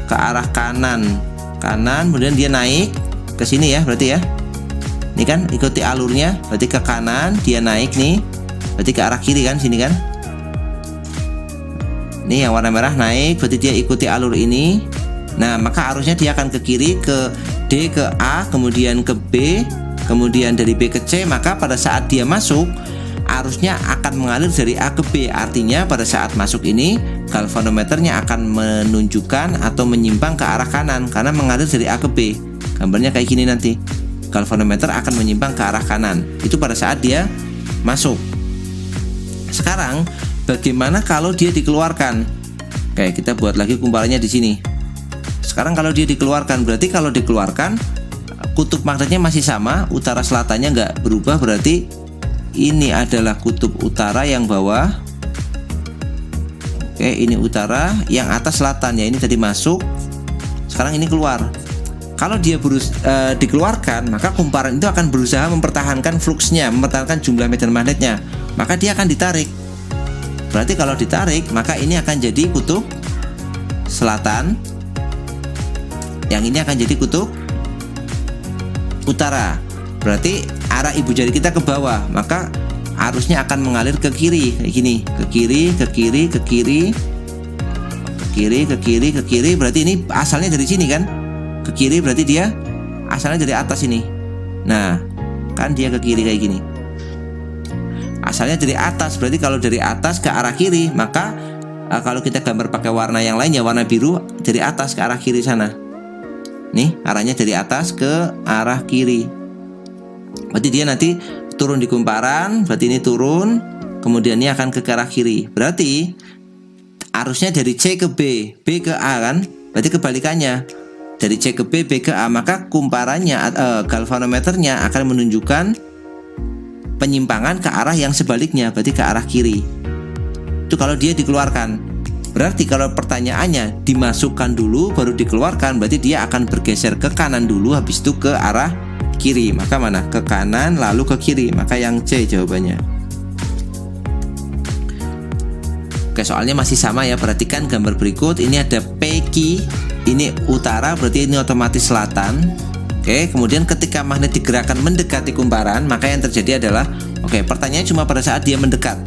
S1: ke arah kanan. Kanan, kemudian dia naik ke sini ya, berarti ya. Ini kan ikuti alurnya, berarti ke kanan, dia naik nih, berarti ke arah kiri kan, sini kan. Ini yang warna merah naik, berarti dia ikuti alur ini. Nah, maka arusnya dia akan ke kiri, ke D, ke A, kemudian ke B, kemudian dari B ke C. Maka pada saat dia masuk, arusnya akan mengalir dari A ke B. Artinya pada saat masuk ini, galvanometernya akan menunjukkan atau menyimpang ke arah kanan, karena mengalir dari A ke B. Gambarnya kayak gini nanti. Galvanometer akan menyimpang ke arah kanan. Itu pada saat dia masuk. Sekarang bagaimana kalau dia dikeluarkan? Oke, kita buat lagi kumparannya di sini. Sekarang kalau dia dikeluarkan, berarti kalau dikeluarkan kutub magnetnya masih sama, utara selatannya nggak berubah, berarti ini adalah kutub utara yang bawah. Oke, ini utara, yang atas selatan ya. Ini tadi masuk, sekarang ini keluar. Kalau dia dikeluarkan, maka kumparan itu akan berusaha mempertahankan fluxnya, mempertahankan jumlah medan magnetnya. Maka dia akan ditarik. Berarti kalau ditarik, maka ini akan jadi kutub selatan. Yang ini akan jadi kutub utara. Berarti arah ibu jari kita ke bawah, maka arusnya akan mengalir ke kiri kayak gini, ke kiri, ke kiri, ke kiri, ke kiri, ke kiri, ke kiri. Berarti ini asalnya dari sini kan? Ke kiri berarti dia asalnya dari atas ini. Nah, kan dia ke kiri kayak gini. Asalnya dari atas, berarti kalau dari atas ke arah kiri, maka kalau kita gambar pakai warna yang lain ya, warna biru, dari atas ke arah kiri sana. Nih, arahnya dari atas ke arah kiri. Berarti dia nanti turun di kumparan, berarti ini turun, kemudian ini akan ke arah kiri. Berarti arusnya dari C ke B, B ke A kan? Berarti kebalikannya. Dari C ke B, B ke A, maka kumparannya, galvanometernya akan menunjukkan penyimpangan ke arah yang sebaliknya, berarti ke arah kiri. Itu kalau dia dikeluarkan. Berarti kalau pertanyaannya dimasukkan dulu baru dikeluarkan, berarti dia akan bergeser ke kanan dulu, habis itu ke arah kiri. Maka mana? Ke kanan lalu ke kiri. Maka yang C jawabannya. Oke, soalnya masih sama ya. Perhatikan gambar berikut. Ini ada PQ, ini utara, berarti ini otomatis selatan. Oke, kemudian ketika magnet digerakkan mendekati kumparan, maka yang terjadi adalah, oke, pertanyaannya cuma pada saat dia mendekat.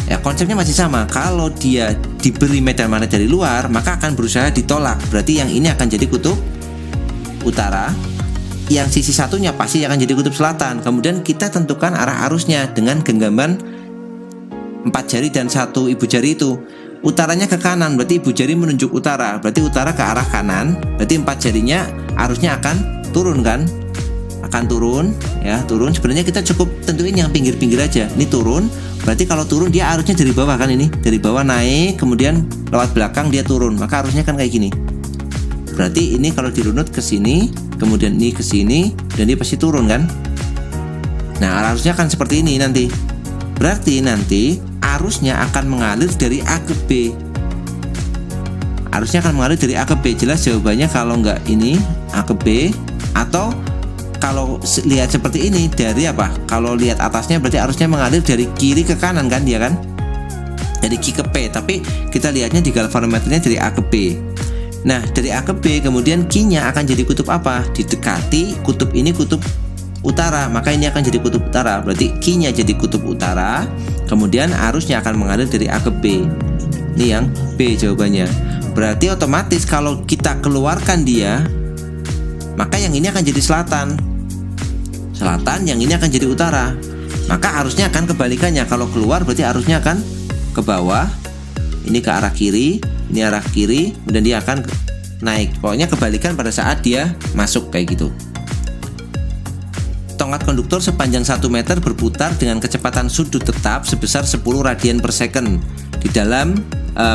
S1: Ya, konsepnya masih sama. Kalau dia diberi medan magnet dari luar, maka akan berusaha ditolak. Berarti yang ini akan jadi kutub utara, yang sisi satunya pasti akan jadi kutub selatan. Kemudian kita tentukan arah arusnya dengan genggaman 4 jari dan 1 ibu jari itu. Utaranya ke kanan, berarti ibu jari menunjuk utara, berarti utara ke arah kanan, berarti 4 jarinya arusnya akan turun kan? Akan turun ya, turun. Sebenarnya kita cukup tentuin yang pinggir-pinggir aja. Ini turun, berarti kalau turun dia arusnya dari bawah kan, ini dari bawah naik, kemudian lewat belakang dia turun, maka arusnya kan kayak gini. Berarti ini kalau dirunut ke sini, kemudian ini ke sini, dan dia pasti turun kan? Nah, arusnya akan seperti ini nanti. Berarti nanti arusnya akan mengalir dari A ke B. Arusnya akan mengalir dari A ke B. Jelas jawabannya kalau enggak ini A ke B, atau kalau lihat seperti ini dari apa? Kalau lihat atasnya berarti arusnya mengalir dari kiri ke kanan kan, dia kan? Dari Q ke P, tapi kita lihatnya di galvanometernya dari A ke B. Nah, dari A ke B kemudian Q-nya akan jadi kutub apa? Didekati kutub ini, kutub utara, maka ini akan jadi kutub utara. Berarti Q-nya jadi kutub utara, kemudian arusnya akan mengalir dari A ke B. Ini yang B jawabannya. Berarti otomatis kalau kita keluarkan dia, maka yang ini akan jadi selatan. Selatan, yang ini akan jadi utara. Maka arusnya akan kebalikannya. Kalau keluar berarti arusnya akan ke bawah. Ini ke arah kiri, ini arah kiri, kemudian dia akan naik. Pokoknya kebalikan pada saat dia masuk kayak gitu. Tongkat konduktor sepanjang 1 meter berputar dengan kecepatan sudut tetap sebesar 10 radian per second di dalam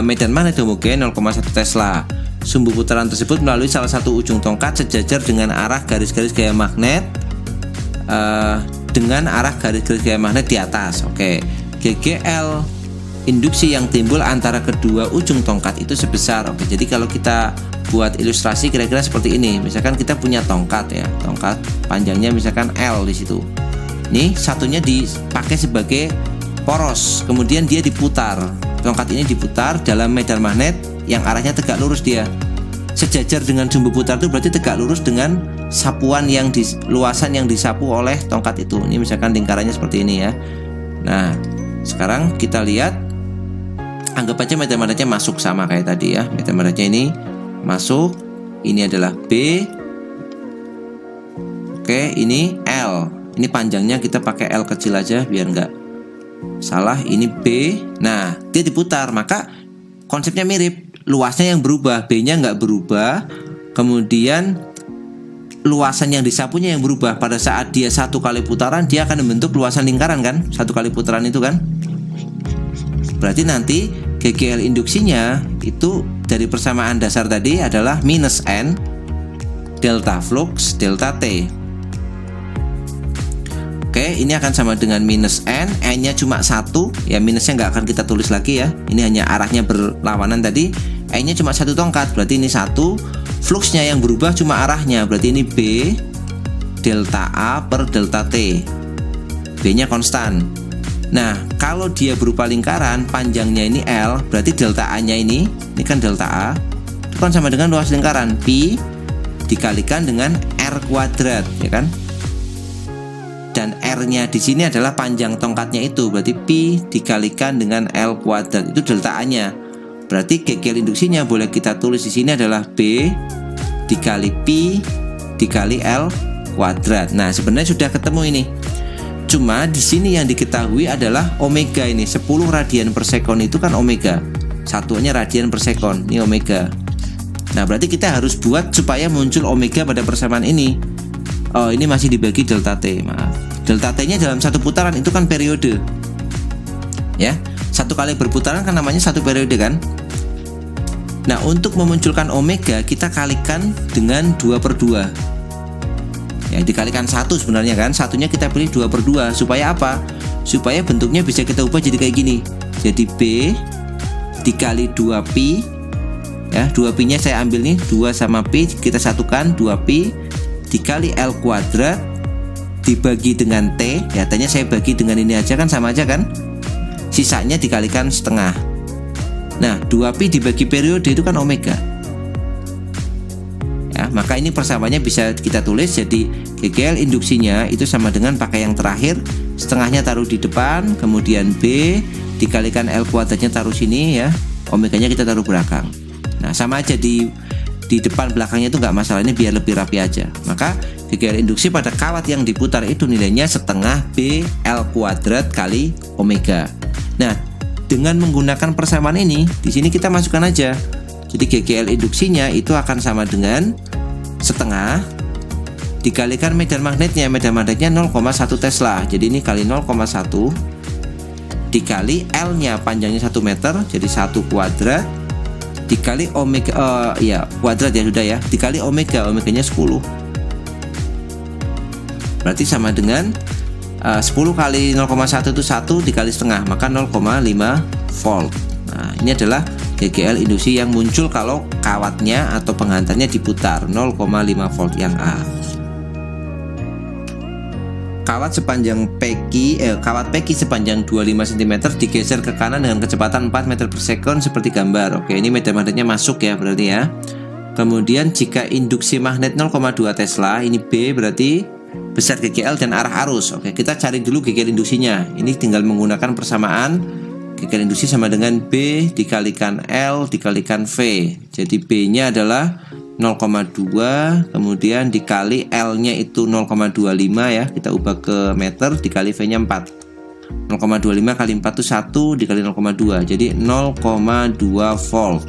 S1: medan magnet homogen 0,1 Tesla. Sumbu putaran tersebut melalui salah satu ujung tongkat sejajar dengan arah garis-garis gaya magnet dengan arah garis-garis gaya magnet di atas. Oke, GGL induksi yang timbul antara kedua ujung tongkat itu sebesar. Oke, jadi kalau kita buat ilustrasi kira-kira seperti ini. Misalkan kita punya tongkat ya, tongkat panjangnya misalkan L di situ. Ini satunya dipakai sebagai poros, kemudian dia diputar. Tongkat ini diputar dalam medan magnet yang arahnya tegak lurus dia. Sejajar dengan sumbu putar itu berarti tegak lurus dengan sapuan yang luasan yang disapu oleh tongkat itu. Ini misalkan lingkarannya seperti ini ya. Nah, sekarang kita lihat, anggap aja medan magnetnya masuk sama kayak tadi ya. Medan magnetnya ini masuk, ini adalah B. Oke, ini L. Ini panjangnya kita pakai L kecil aja biar nggak salah. Ini B. Nah, dia diputar, maka konsepnya mirip. Luasnya yang berubah, B-nya nggak berubah. Kemudian luasan yang disapunya yang berubah. Pada saat dia 1 kali putaran, dia akan membentuk luasan lingkaran kan? 1 kali putaran itu kan? berarti nanti GGL induksinya itu dari persamaan dasar tadi adalah minus N delta flux delta T. Oke, ini akan sama dengan minus N, N-nya cuma 1, ya minusnya nggak akan kita tulis lagi ya. Ini hanya arahnya berlawanan tadi, N-nya cuma 1 tongkat, berarti ini 1. Fluxnya yang berubah cuma arahnya, berarti ini B delta A per delta T. B-nya konstan. Nah, kalau dia berupa lingkaran, panjangnya ini L, berarti delta A-nya ini kan delta A, itu kan sama dengan luas lingkaran, Pi dikalikan dengan R kuadrat, ya kan? Dan R-nya di sini adalah panjang tongkatnya itu, berarti Pi dikalikan dengan L kuadrat, itu delta A-nya. Berarti GGL induksinya boleh kita tulis di sini adalah B dikali Pi dikali L kuadrat. Nah, sebenarnya sudah ketemu ini. Cuma di sini yang diketahui adalah omega ini, 10 radian per sekon itu kan omega. Satuannya radian per sekon, ini omega. Nah, berarti kita harus buat supaya muncul omega pada persamaan ini. Oh, ini masih dibagi delta T, maaf. Delta T-nya dalam satu putaran itu kan periode. Ya, satu kali berputaran kan namanya satu periode kan. Nah, untuk memunculkan omega kita kalikan dengan 2/2. Ya, dikalikan 1 sebenarnya kan. Satunya kita pilih 2/2 supaya apa? Supaya bentuknya bisa kita ubah jadi kayak gini. Jadi B dikali 2pi. Ya, 2pi-nya saya ambil nih, 2 sama pi kita satukan, 2pi dikali L kuadrat dibagi dengan T, ya T-nya saya bagi dengan ini aja kan sama aja kan, sisanya dikalikan setengah. Nah, 2pi dibagi periode itu kan omega ya, maka ini persamaannya bisa kita tulis jadi GGL induksinya itu sama dengan pakai yang terakhir, setengahnya taruh di depan, kemudian B dikalikan L kuadratnya taruh sini ya, omeganya kita taruh belakang. Nah, sama aja di depan belakangnya itu nggak masalah, ini biar lebih rapi aja. Maka GGL induksi pada kawat yang diputar itu nilainya setengah B L kuadrat kali omega. Nah, dengan menggunakan persamaan ini, di sini kita masukkan aja. Jadi GGL induksinya itu akan sama dengan setengah dikalikan medan magnetnya. Medan magnetnya 0,1 Tesla. Jadi ini kali 0,1 dikali L-nya panjangnya 1 meter, jadi 1 kuadrat dikali omega, ya kuadrat ya sudah ya, dikali omega, omeganya 10. Berarti sama dengan 10 kali 0,1 itu 1 dikali setengah, maka 0,5 volt. Nah, ini adalah GGL induksi yang muncul kalau kawatnya atau penghantarnya diputar, 0,5 volt yang A. Kawat PEKI sepanjang 25 cm digeser ke kanan dengan kecepatan 4 meter per sekon seperti gambar. Oke, ini medan magnetnya masuk ya berarti ya. Kemudian jika induksi magnet 0,2 Tesla, ini B berarti besar GGL dan arah arus. Oke, kita cari dulu GGL induksinya. Ini tinggal menggunakan persamaan GGL induksi sama dengan B dikalikan L dikalikan V. Jadi B-nya adalah 0,2, kemudian dikali L-nya itu 0,25 ya, kita ubah ke meter, dikali V-nya 4. 0,25 kali 4 itu 1 dikali 0,2, jadi 0,2 volt.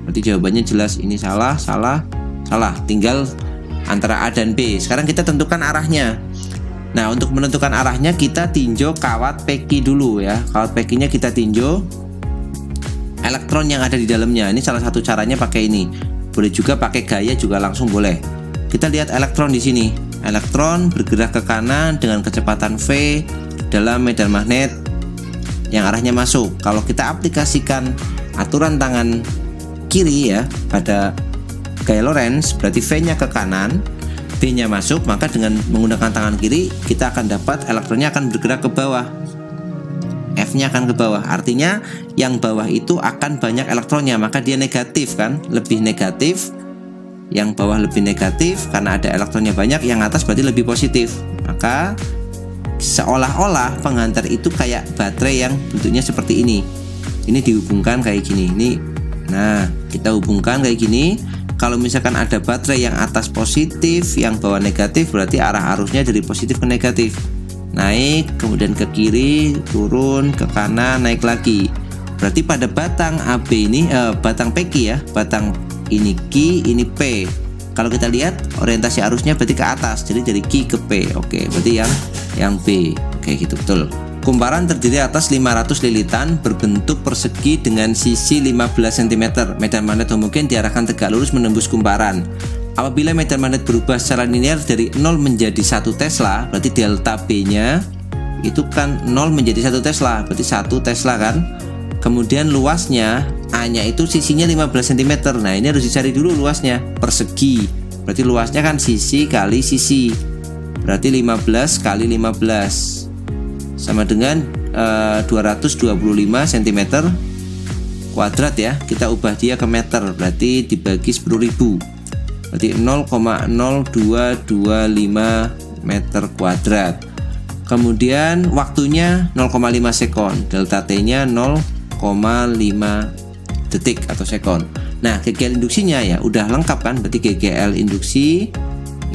S1: Berarti jawabannya jelas ini salah. Tinggal antara A dan B. Sekarang kita tentukan arahnya. Nah, untuk menentukan arahnya kita tinjau kawat PEKI dulu ya. Kawat PEKI-nya kita tinjau elektron yang ada di dalamnya. Ini salah satu caranya pakai ini. Boleh juga pakai gaya juga langsung boleh. Kita lihat elektron di sini. Elektron bergerak ke kanan dengan kecepatan V dalam medan magnet yang arahnya masuk. Kalau kita aplikasikan aturan tangan kiri ya pada gaya Lorentz, berarti V-nya ke kanan, B-nya masuk, maka dengan menggunakan tangan kiri kita akan dapat elektronnya akan bergerak ke bawah. F-nya akan ke bawah, artinya yang bawah itu akan banyak elektronnya, maka dia negatif kan, lebih negatif. Yang bawah lebih negatif karena ada elektronnya banyak, yang atas berarti lebih positif. Maka seolah-olah penghantar itu kayak baterai yang bentuknya seperti ini. Ini dihubungkan kayak gini. Nah, kita hubungkan kayak gini. Kalau misalkan ada baterai yang atas positif, yang bawah negatif, berarti arah arusnya dari positif ke negatif. Naik, kemudian ke kiri, turun, ke kanan, naik lagi. Berarti pada batang AB ini, batang PEKI ya, batang ini Q, ini P. Kalau kita lihat orientasi arusnya berarti ke atas, jadi dari Q ke P. Oke, berarti yang B. Oke, gitu betul. Kumparan terdiri atas 500 lilitan berbentuk persegi dengan sisi 15 cm. Medan magnet homogen diarahkan tegak lurus menembus kumparan. Apabila medan magnet berubah secara linear dari 0 menjadi 1 Tesla, berarti delta B-nya itu kan 0 menjadi 1 Tesla, berarti 1 Tesla kan. Kemudian luasnya A-nya itu sisinya 15 cm. Nah, ini harus dicari dulu luasnya. Persegi. Berarti luasnya kan sisi kali sisi. Berarti 15 kali 15 sama dengan 225 cm kuadrat ya. Kita ubah dia ke meter, berarti dibagi 10.000, berarti 0,0225 meter kuadrat. Kemudian waktunya 0,5 sekon, delta T nya 0,5 detik atau sekon. Nah, GGL induksinya ya udah lengkap kan, berarti GGL induksi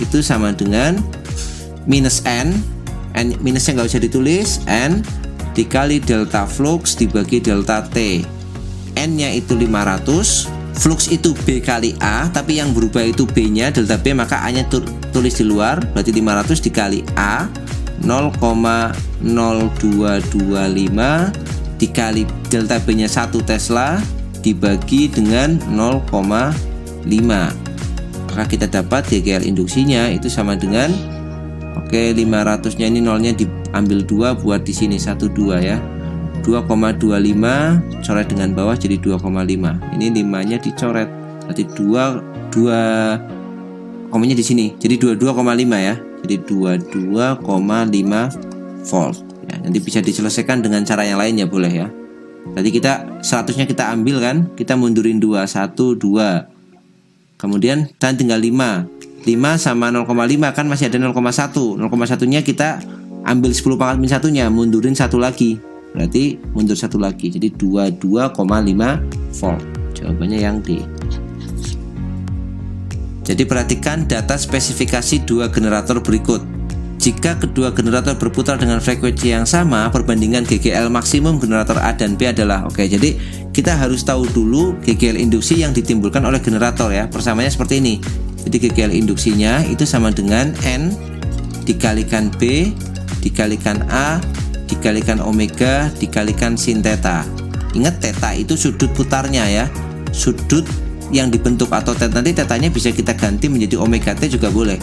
S1: itu sama dengan minus N minusnya nggak usah ditulis, N dikali delta flux dibagi delta T. N nya itu 500, flux itu B kali A, tapi yang berubah itu B nya, delta B, maka A nya tulis di luar, berarti 500 dikali A 0,0225 dikali delta B nya 1 Tesla dibagi dengan 0,5, maka kita dapat GGL induksinya itu sama dengan, oke, 500 nya ini nolnya diambil 2 buat di sini 12 ya, 2,25 coret dengan bawah jadi 2,5. Ini 5 nya dicoret, berarti 2 komanya di sini jadi 22,5 ya, jadi 22,5 volt ya. Nanti bisa diselesaikan dengan cara yang lain ya, boleh ya. Tadi kita 100 nya kita ambil kan, kita mundurin 2, 1, 2, kemudian dan tinggal 5 sama 0,5 kan masih ada 0,1. 0,1 nya kita ambil 10 pangkat min 1 nya, mundurin 1 lagi, berarti mundur 1 lagi, jadi 22,5 volt. Jawabannya yang D. Jadi perhatikan data spesifikasi dua generator berikut. Jika kedua generator berputar dengan frekuensi yang sama, perbandingan GGL maksimum generator A dan B adalah, oke, jadi kita harus tahu dulu GGL induksi yang ditimbulkan oleh generator ya. Persamanya seperti ini. Jadi GGL induksinya itu sama dengan N dikalikan B dikalikan A dikalikan omega dikalikan sin theta. Ingat, theta itu sudut putarnya ya, sudut yang dibentuk, atau nanti tetanya bisa kita ganti menjadi omega T juga boleh.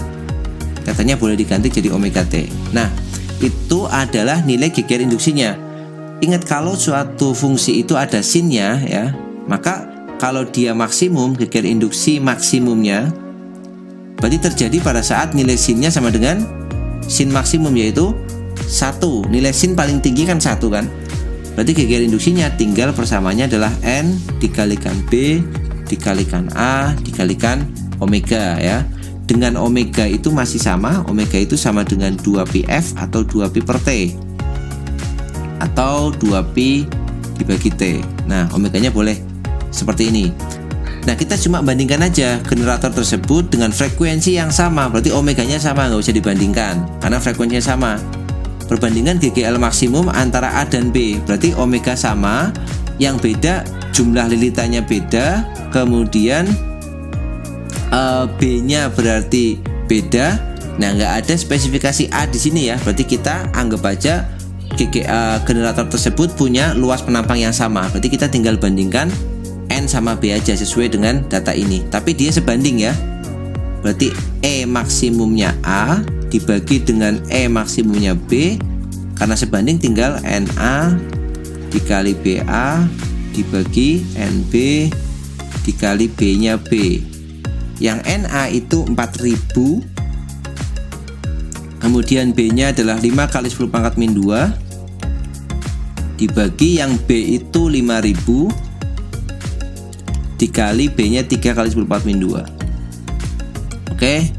S1: Tetanya boleh diganti jadi omega T. Nah, itu adalah nilai GGL induksinya. Ingat, kalau suatu fungsi itu ada sinnya ya, maka kalau dia maksimum, GGL induksi maksimumnya berarti terjadi pada saat nilai sinnya sama dengan sin maksimum, yaitu 1. Nilai sin paling tinggi kan 1 kan. Berarti GGL induksinya tinggal persamaannya adalah N dikalikan B dikalikan A dikalikan omega ya. Dengan omega itu masih sama, omega itu sama dengan 2πf atau 2pi per T atau 2pi dibagi T. Nah, omeganya boleh seperti ini. Nah, kita cuma bandingkan aja generator tersebut dengan frekuensi yang sama, berarti omeganya sama, nggak usah dibandingkan karena frekuensinya sama. Perbandingan GGL maksimum antara A dan B, berarti omega sama, yang beda jumlah lilitannya beda, kemudian B-nya berarti beda. Nah, nggak ada spesifikasi A di sini ya, berarti kita anggap aja generator tersebut punya luas penampang yang sama, berarti kita tinggal bandingkan N sama B aja sesuai dengan data ini. Tapi dia sebanding ya, berarti E maksimumnya A dibagi dengan E maksimumnya B, karena sebanding tinggal NA dikali BA dibagi NB dikali B nya B. Yang NA itu 4000, kemudian B nya adalah 5 kali 10 pangkat min 2 dibagi yang B itu 5000 dikali B nya 3 kali 10 pangkat min 2. Oke,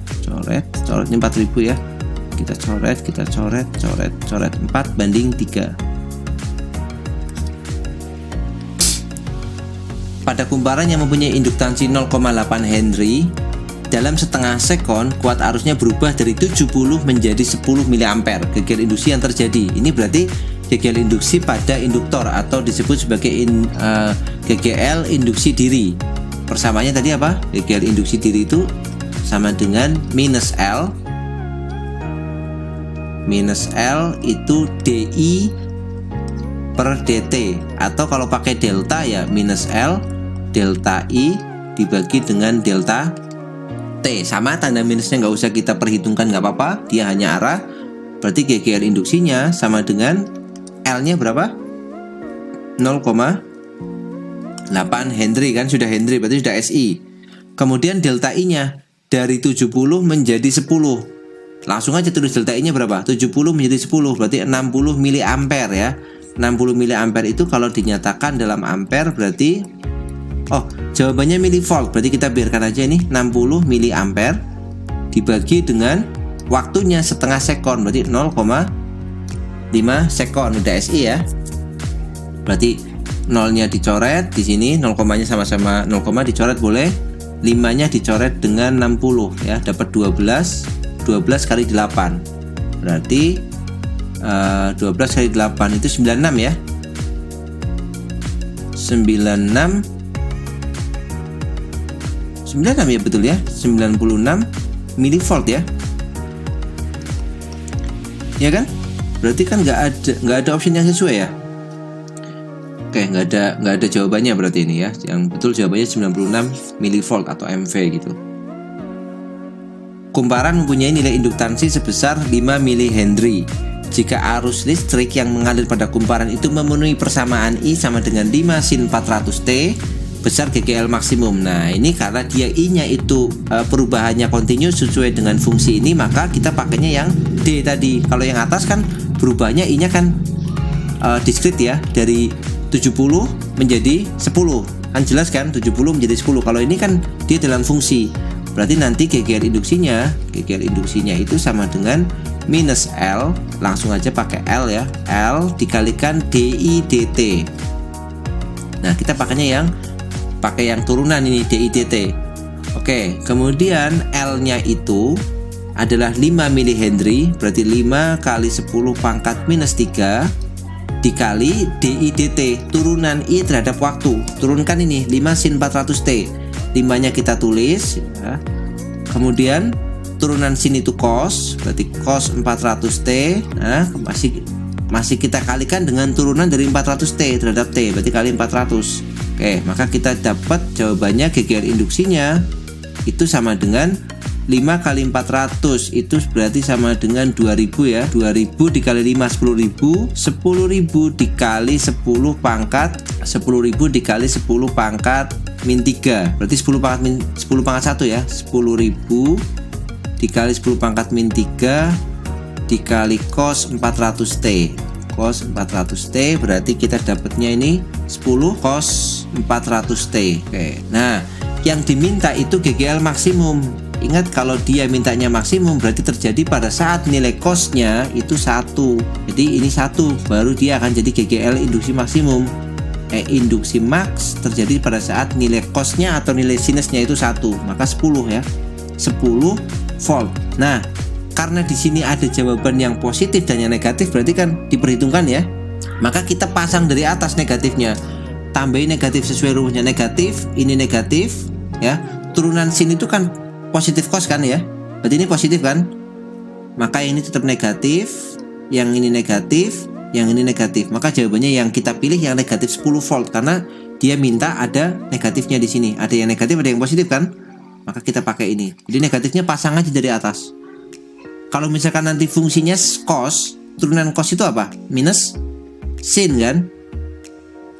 S1: coretnya 4000 ya. Kita coret 4 banding 3. Pada kumparan yang mempunyai induktansi 0,8 Henry, dalam setengah sekon kuat arusnya berubah dari 70 menjadi 10 mA. GGL induksi yang terjadi ini berarti GGL induksi pada induktor atau disebut sebagai GGL induksi diri. Persamaannya tadi apa? GGL induksi diri itu sama dengan minus L itu DI per dt, atau kalau pakai delta ya minus L delta I dibagi dengan delta T. Sama, tanda minusnya nggak usah kita perhitungkan, nggak apa-apa, dia hanya arah. Berarti GGL induksinya sama dengan L nya berapa? 0,8 Henry kan, sudah Henry berarti sudah SI. Kemudian delta I nya dari 70 menjadi 10. Langsung aja tulis delta I nya berapa? 70 menjadi 10 berarti 60 miliampere ya. 60 miliampere itu kalau dinyatakan dalam ampere berarti jawabannya milivolt. Berarti kita biarkan aja nih 60 miliampere dibagi dengan waktunya setengah sekon, berarti 0,5 sekon, udah SI ya. Berarti nolnya dicoret di sini, 0, sama-sama 0, dicoret boleh. 5-nya dicoret dengan 60 ya, dapat 12 kali 8. Berarti 12 kali 8 itu 96 ya. 96 ya, betul ya, 96 milivolt ya. Ya kan? Berarti kan nggak ada option yang sesuai ya. Oke, nggak ada jawabannya berarti ini ya. Yang betul jawabannya 96 milivolt atau MV gitu. Kumparan mempunyai nilai induktansi sebesar 5 milihenry. Jika arus listrik yang mengalir pada kumparan itu memenuhi persamaan I sama dengan 5 sin 400T, besar GGL maksimum. Nah, ini karena dia I-nya itu perubahannya continuous sesuai dengan fungsi ini, maka kita pakainya yang D tadi. Kalau yang atas kan perubahannya I-nya kan discrete ya, dari 70 menjadi 10. Kan jelas kan, 70 menjadi 10. Kalau ini kan dia dalam fungsi. Berarti nanti GGL induksinya itu sama dengan minus L, langsung aja pakai L ya. L dikalikan DI dt. Nah, kita pakainya pakai yang turunan ini, DI dt. Oke, kemudian L-nya itu adalah 5 milihenry, berarti 5 kali 10 pangkat minus 3 dikali DI dt, turunan I terhadap waktu. Turunkan ini 5 sin 400T. 5-nya kita tulis ya. Kemudian turunan sin itu cos, berarti cos 400T. Nah, masih kita kalikan dengan turunan dari 400T terhadap T, berarti kali 400. Oke, maka kita dapat jawabannya GGL induksinya itu sama dengan 5 kali 400, itu berarti sama dengan 2000 ya. 2000 dikali 5 10.000, 10.000 dikali 10 pangkat 10.000 dikali 10 pangkat min 3, berarti 10 pangkat 1 ya. 10.000 dikali 10 pangkat min 3 dikali cos 400T. Cos 400T berarti kita dapatnya ini 10 cos 400T. Oke. Nah, yang diminta itu GGL maksimum. Ingat, kalau dia mintanya maksimum berarti terjadi pada saat nilai cosnya itu 1. Jadi ini 1, baru dia akan jadi GGL induksi maksimum. Induksi max terjadi pada saat nilai cosnya atau nilai sinusnya itu 1, maka 10 ya. 10 volt. Nah, karena di sini ada jawaban yang positif dan yang negatif, berarti kan diperhitungkan ya. Maka kita pasang dari atas negatifnya. Tambahin negatif sesuai rumusnya, negatif, ini negatif ya. Turunan sin itu kan positif cos kan ya. Berarti ini positif kan? Maka yang ini tetap negatif, yang ini negatif, yang ini negatif. Maka jawabannya yang kita pilih yang negatif 10 volt karena dia minta ada negatifnya di sini. Ada yang negatif, ada yang positif kan? Maka kita pakai ini. Jadi negatifnya pasang aja dari atas. Kalau misalkan nanti fungsinya cos, turunan cos itu apa? Minus sin kan?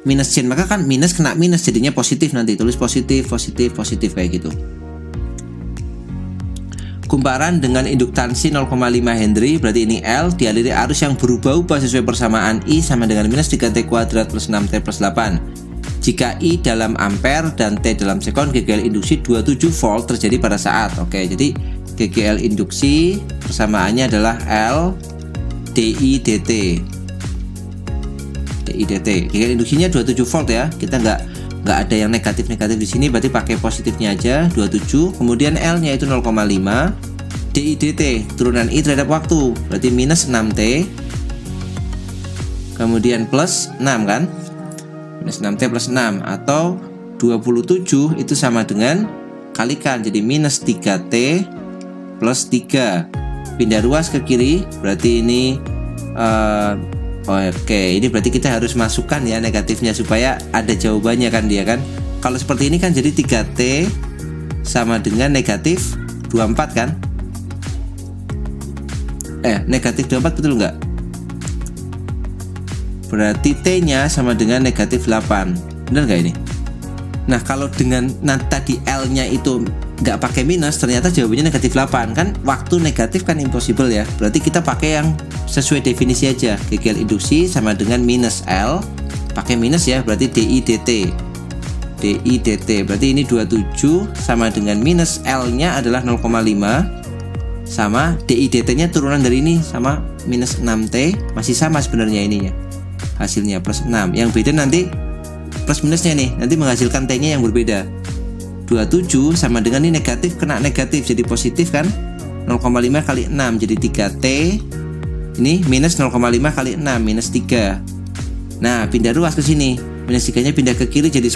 S1: Minus sin, maka kan minus kena minus jadinya positif, nanti tulis positif, positif, positif kayak gitu. Kumparan dengan induktansi 0,5 Henry, berarti ini L dialiri arus yang berubah-ubah sesuai persamaan I sama dengan minus 3T kuadrat plus 6T plus 8. Jika I dalam ampere dan T dalam sekon, GGL induksi 27 volt terjadi pada saat. Oke, jadi GGL induksi persamaannya adalah L DI dt. DI dt. GGL induksinya 27 volt ya. Kita nggak ada yang negatif-negatif di sini, berarti pakai positifnya aja 27. Kemudian L-nya itu 0,5. DI dt turunan I terhadap waktu, berarti minus 6T. Kemudian plus 6 kan? Minus 6T plus 6 atau 27 itu sama dengan kalikan, jadi minus 3T plus 3. Pindah ruas ke kiri, berarti ini Oke, ini berarti kita harus masukkan ya negatifnya supaya ada jawabannya kan dia kan. Kalau seperti ini kan jadi 3T sama dengan negatif 24 kan? Negatif 24 betul nggak? Berarti T-nya sama dengan negatif 8. Benar nggak ini? Nah, kalau dengan tadi L-nya itu nggak pakai minus, ternyata jawabannya negatif 8 kan? Waktu negatif kan impossible ya. Berarti kita pakai yang sesuai definisi aja. GGL induksi sama dengan minus L, pakai minus ya, berarti DI dt. DI dt berarti ini 27 sama dengan minus L-nya adalah 0,5 sama DI dt-nya turunan dari ini sama minus 6T, masih sama sebenarnya ininya. Hasilnya plus 6. Yang beda nanti plus minusnya nih, nanti menghasilkan T-nya yang berbeda. 27 sama dengan ini negatif kena negatif jadi positif kan? 0,5 kali 6 jadi 3T. Ini minus 0,5 kali 6 minus 3. Nah, pindah ruas ke sini. Minus 3-nya pindah ke kiri jadi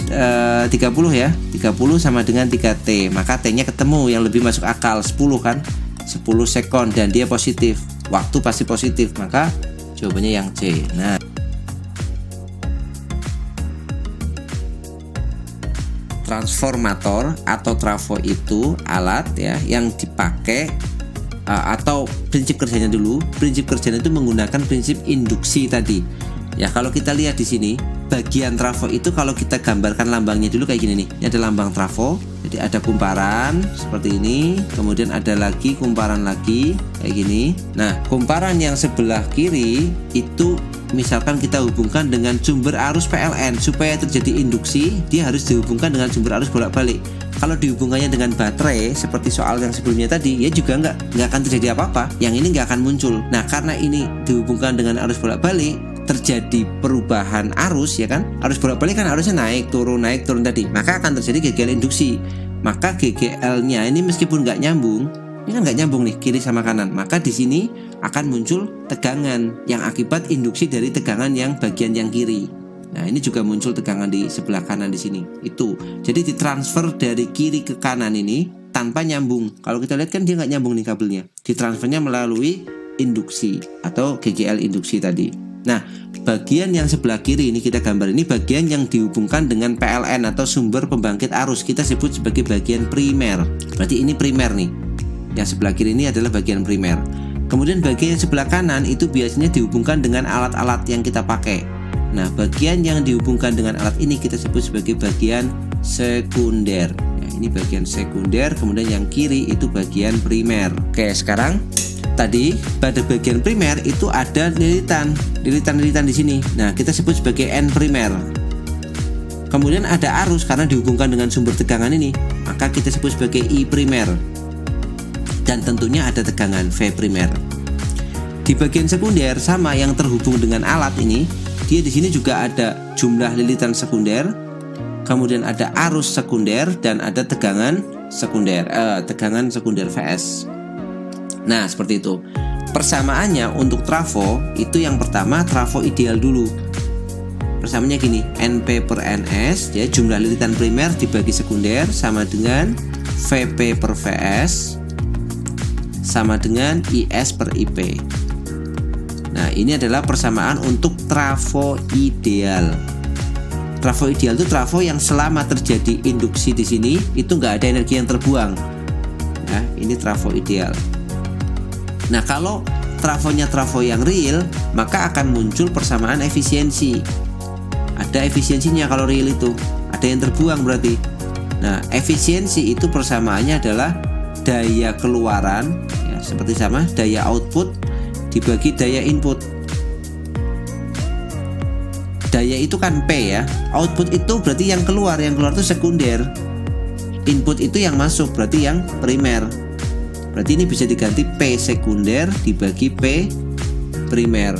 S1: 30 ya. 30 sama dengan 3T. Maka T-nya ketemu yang lebih masuk akal 10 kan? 10 sekon dan dia positif. Waktu pasti positif, maka jawabannya yang C. Nah, transformator atau trafo itu alat ya yang dipakai atau prinsip kerjanya dulu. Prinsip kerjanya itu menggunakan prinsip induksi tadi. Ya, kalau kita lihat di sini, bagian trafo itu kalau kita gambarkan lambangnya dulu kayak gini nih. Ini ada lambang trafo. Jadi ada kumparan seperti ini, kemudian ada lagi kumparan lagi kayak gini. Nah, kumparan yang sebelah kiri itu misalkan kita hubungkan dengan sumber arus PLN. Supaya terjadi induksi, dia harus dihubungkan dengan sumber arus bolak-balik. Kalau dihubungannya dengan baterai seperti soal yang sebelumnya tadi, ya juga nggak akan terjadi apa-apa. Yang ini nggak akan muncul. Nah, karena ini dihubungkan dengan arus bolak-balik, terjadi perubahan arus ya kan. Arus bolak-balik kan arusnya naik turun tadi. Maka akan terjadi GGL induksi. Maka GGL-nya ini meskipun nggak nyambung, ini kan nggak nyambung nih kiri sama kanan. Maka di sini akan muncul tegangan yang akibat induksi dari tegangan yang bagian yang kiri. Nah, ini juga muncul tegangan di sebelah kanan di sini. Itu. Jadi ditransfer dari kiri ke kanan ini tanpa nyambung. Kalau kita lihat kan dia nggak nyambung nih kabelnya. Ditransfernya melalui induksi atau GGL induksi tadi. Nah, bagian yang sebelah kiri ini kita gambar ini bagian yang dihubungkan dengan PLN atau sumber pembangkit arus. Kita sebut sebagai bagian primer. Berarti ini primer nih. Yang sebelah kiri ini adalah bagian primer. Kemudian bagian yang sebelah kanan itu biasanya dihubungkan dengan alat-alat yang kita pakai. Nah, bagian yang dihubungkan dengan alat ini kita sebut sebagai bagian sekunder. Nah, ini bagian sekunder, kemudian yang kiri itu bagian primer. Oke, sekarang tadi pada bagian primer itu ada lilitan di sini. Nah, kita sebut sebagai N primer. Kemudian ada arus karena dihubungkan dengan sumber tegangan ini, maka kita sebut sebagai I primer. Dan tentunya ada tegangan V primer. Di bagian sekunder sama yang terhubung dengan alat ini, dia di sini juga ada jumlah lilitan sekunder, kemudian ada arus sekunder dan ada tegangan sekunder VS. Nah, seperti itu. Persamaannya untuk trafo itu yang pertama trafo ideal dulu. Persamaannya gini, NP per NS, ya jumlah lilitan primer dibagi sekunder sama dengan VP per VS sama dengan IS per IP. Nah, ini adalah persamaan untuk trafo ideal. Trafo ideal itu trafo yang selama terjadi induksi di sini itu nggak ada energi yang terbuang. Ya, ini trafo ideal. Nah, kalau trafonya trafo yang real, maka akan muncul persamaan efisiensi. Ada efisiensinya kalau real itu, ada yang terbuang berarti. Nah, efisiensi itu persamaannya adalah daya keluaran, ya, seperti sama daya output dibagi daya input. Daya itu kan P ya. Output itu berarti yang keluar itu sekunder. Input itu yang masuk berarti yang primer. Berarti ini bisa diganti P sekunder dibagi P primer.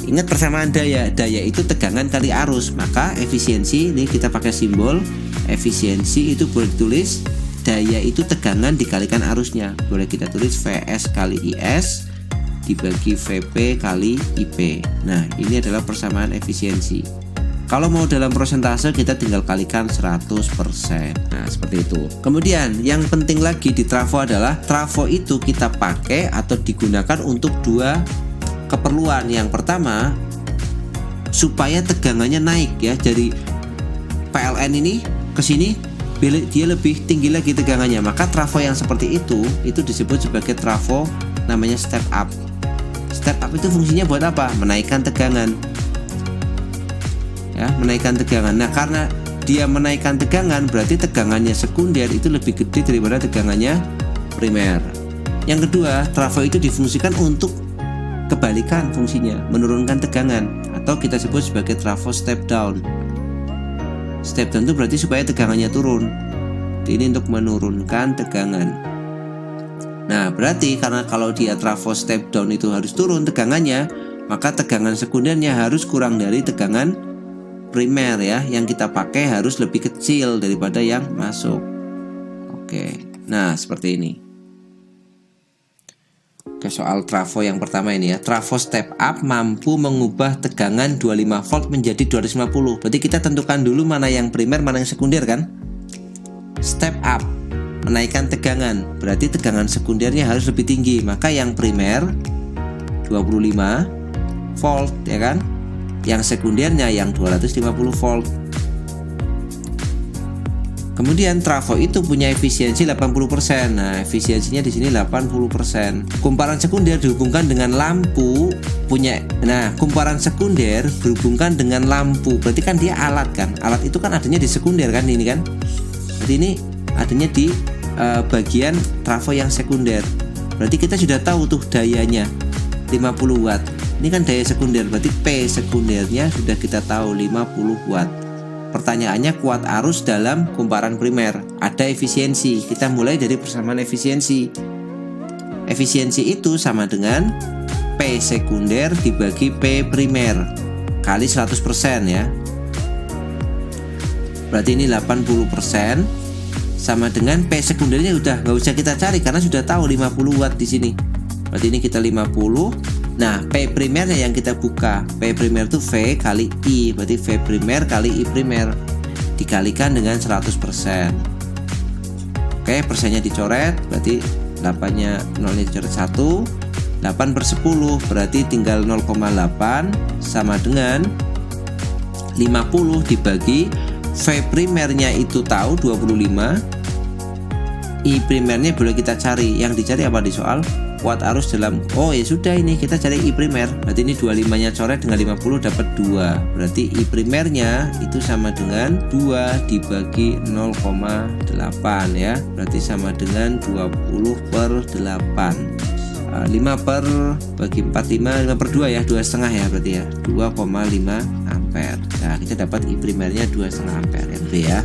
S1: Ingat persamaan daya. Daya itu tegangan kali arus. Maka efisiensi ini kita pakai simbol. Efisiensi itu boleh ditulis daya itu tegangan dikalikan arusnya. Boleh kita tulis VS kali IS dibagi VP kali IP. Nah, ini adalah persamaan efisiensi. Kalau mau dalam persentase kita tinggal kalikan 100%. Nah, seperti itu. Kemudian yang penting lagi di trafo adalah trafo itu kita pakai atau digunakan untuk dua
S2: keperluan. Yang pertama, supaya tegangannya naik ya, dari PLN ini ke sini dia lebih tinggi lagi tegangannya, maka trafo yang seperti itu disebut sebagai trafo namanya step up. Step up itu fungsinya buat apa? Menaikkan tegangan ya, menaikkan tegangan. Nah, karena dia menaikkan tegangan, berarti tegangannya sekunder itu lebih gede daripada tegangannya primer. Yang kedua, trafo itu difungsikan untuk kebalikan fungsinya, menurunkan tegangan, atau kita sebut sebagai trafo step down. Step down itu berarti supaya tegangannya turun. Ini untuk menurunkan tegangan. Nah, berarti karena kalau dia trafo step down itu harus turun tegangannya, maka tegangan sekundernya harus kurang dari tegangan primer ya. Yang kita pakai harus lebih kecil daripada yang masuk. Oke. Nah, seperti ini. Oke, soal trafo yang pertama ini ya. Trafo step up mampu mengubah tegangan 25 volt menjadi 250. Berarti kita tentukan dulu mana yang primer, mana yang sekunder kan? Step up, menaikkan tegangan. Berarti tegangan sekundernya harus lebih tinggi. Maka yang primer 25 volt ya kan? Yang sekundernya yang 250 volt. Kemudian trafo itu punya efisiensi 80%. Nah, efisiensinya di sini 80%. Kumparan sekunder dihubungkan dengan lampu punya. Nah, kumparan sekunder berhubungkan dengan lampu. Berarti kan dia alat kan? Alat itu kan adanya di sekunder kan ini kan? Berarti ini adanya di bagian trafo yang sekunder. Berarti kita sudah tahu tuh dayanya 50 watt. Ini kan daya sekunder, berarti P sekundernya sudah kita tahu 50 watt. Pertanyaannya, kuat arus dalam kumparan primer. Ada efisiensi. Kita mulai dari persamaan efisiensi. Efisiensi itu sama dengan P sekunder dibagi P primer kali 100% ya. Berarti ini 80% sama dengan P sekundernya udah nggak usah kita cari karena sudah tahu 50 watt di sini. Berarti ini kita 50. Nah, P primernya yang kita buka. P primer itu V kali I. Berarti V primer kali I primer dikalikan dengan 100%. Oke, persennya dicoret. Berarti 8-nya 0-nya dicoret 1. 8/10 berarti tinggal 0,8 sama dengan 50 dibagi V primernya itu tahu 25. I primernya boleh kita cari. Yang dicari apa di soal? Kuat arus dalam. Oh ya sudah, ini kita cari I primer. Berarti ini 25-nya coret dengan 50 dapat 2. Berarti I primernya itu sama dengan 2 dibagi 0,8 ya. Berarti sama dengan 20/8. 5 per bagi 4 5 per 2 ya, 2,5 ya berarti ya. 2,5 ampere. Nah, kita dapat I primernya 2,5 ampere, yang B ya.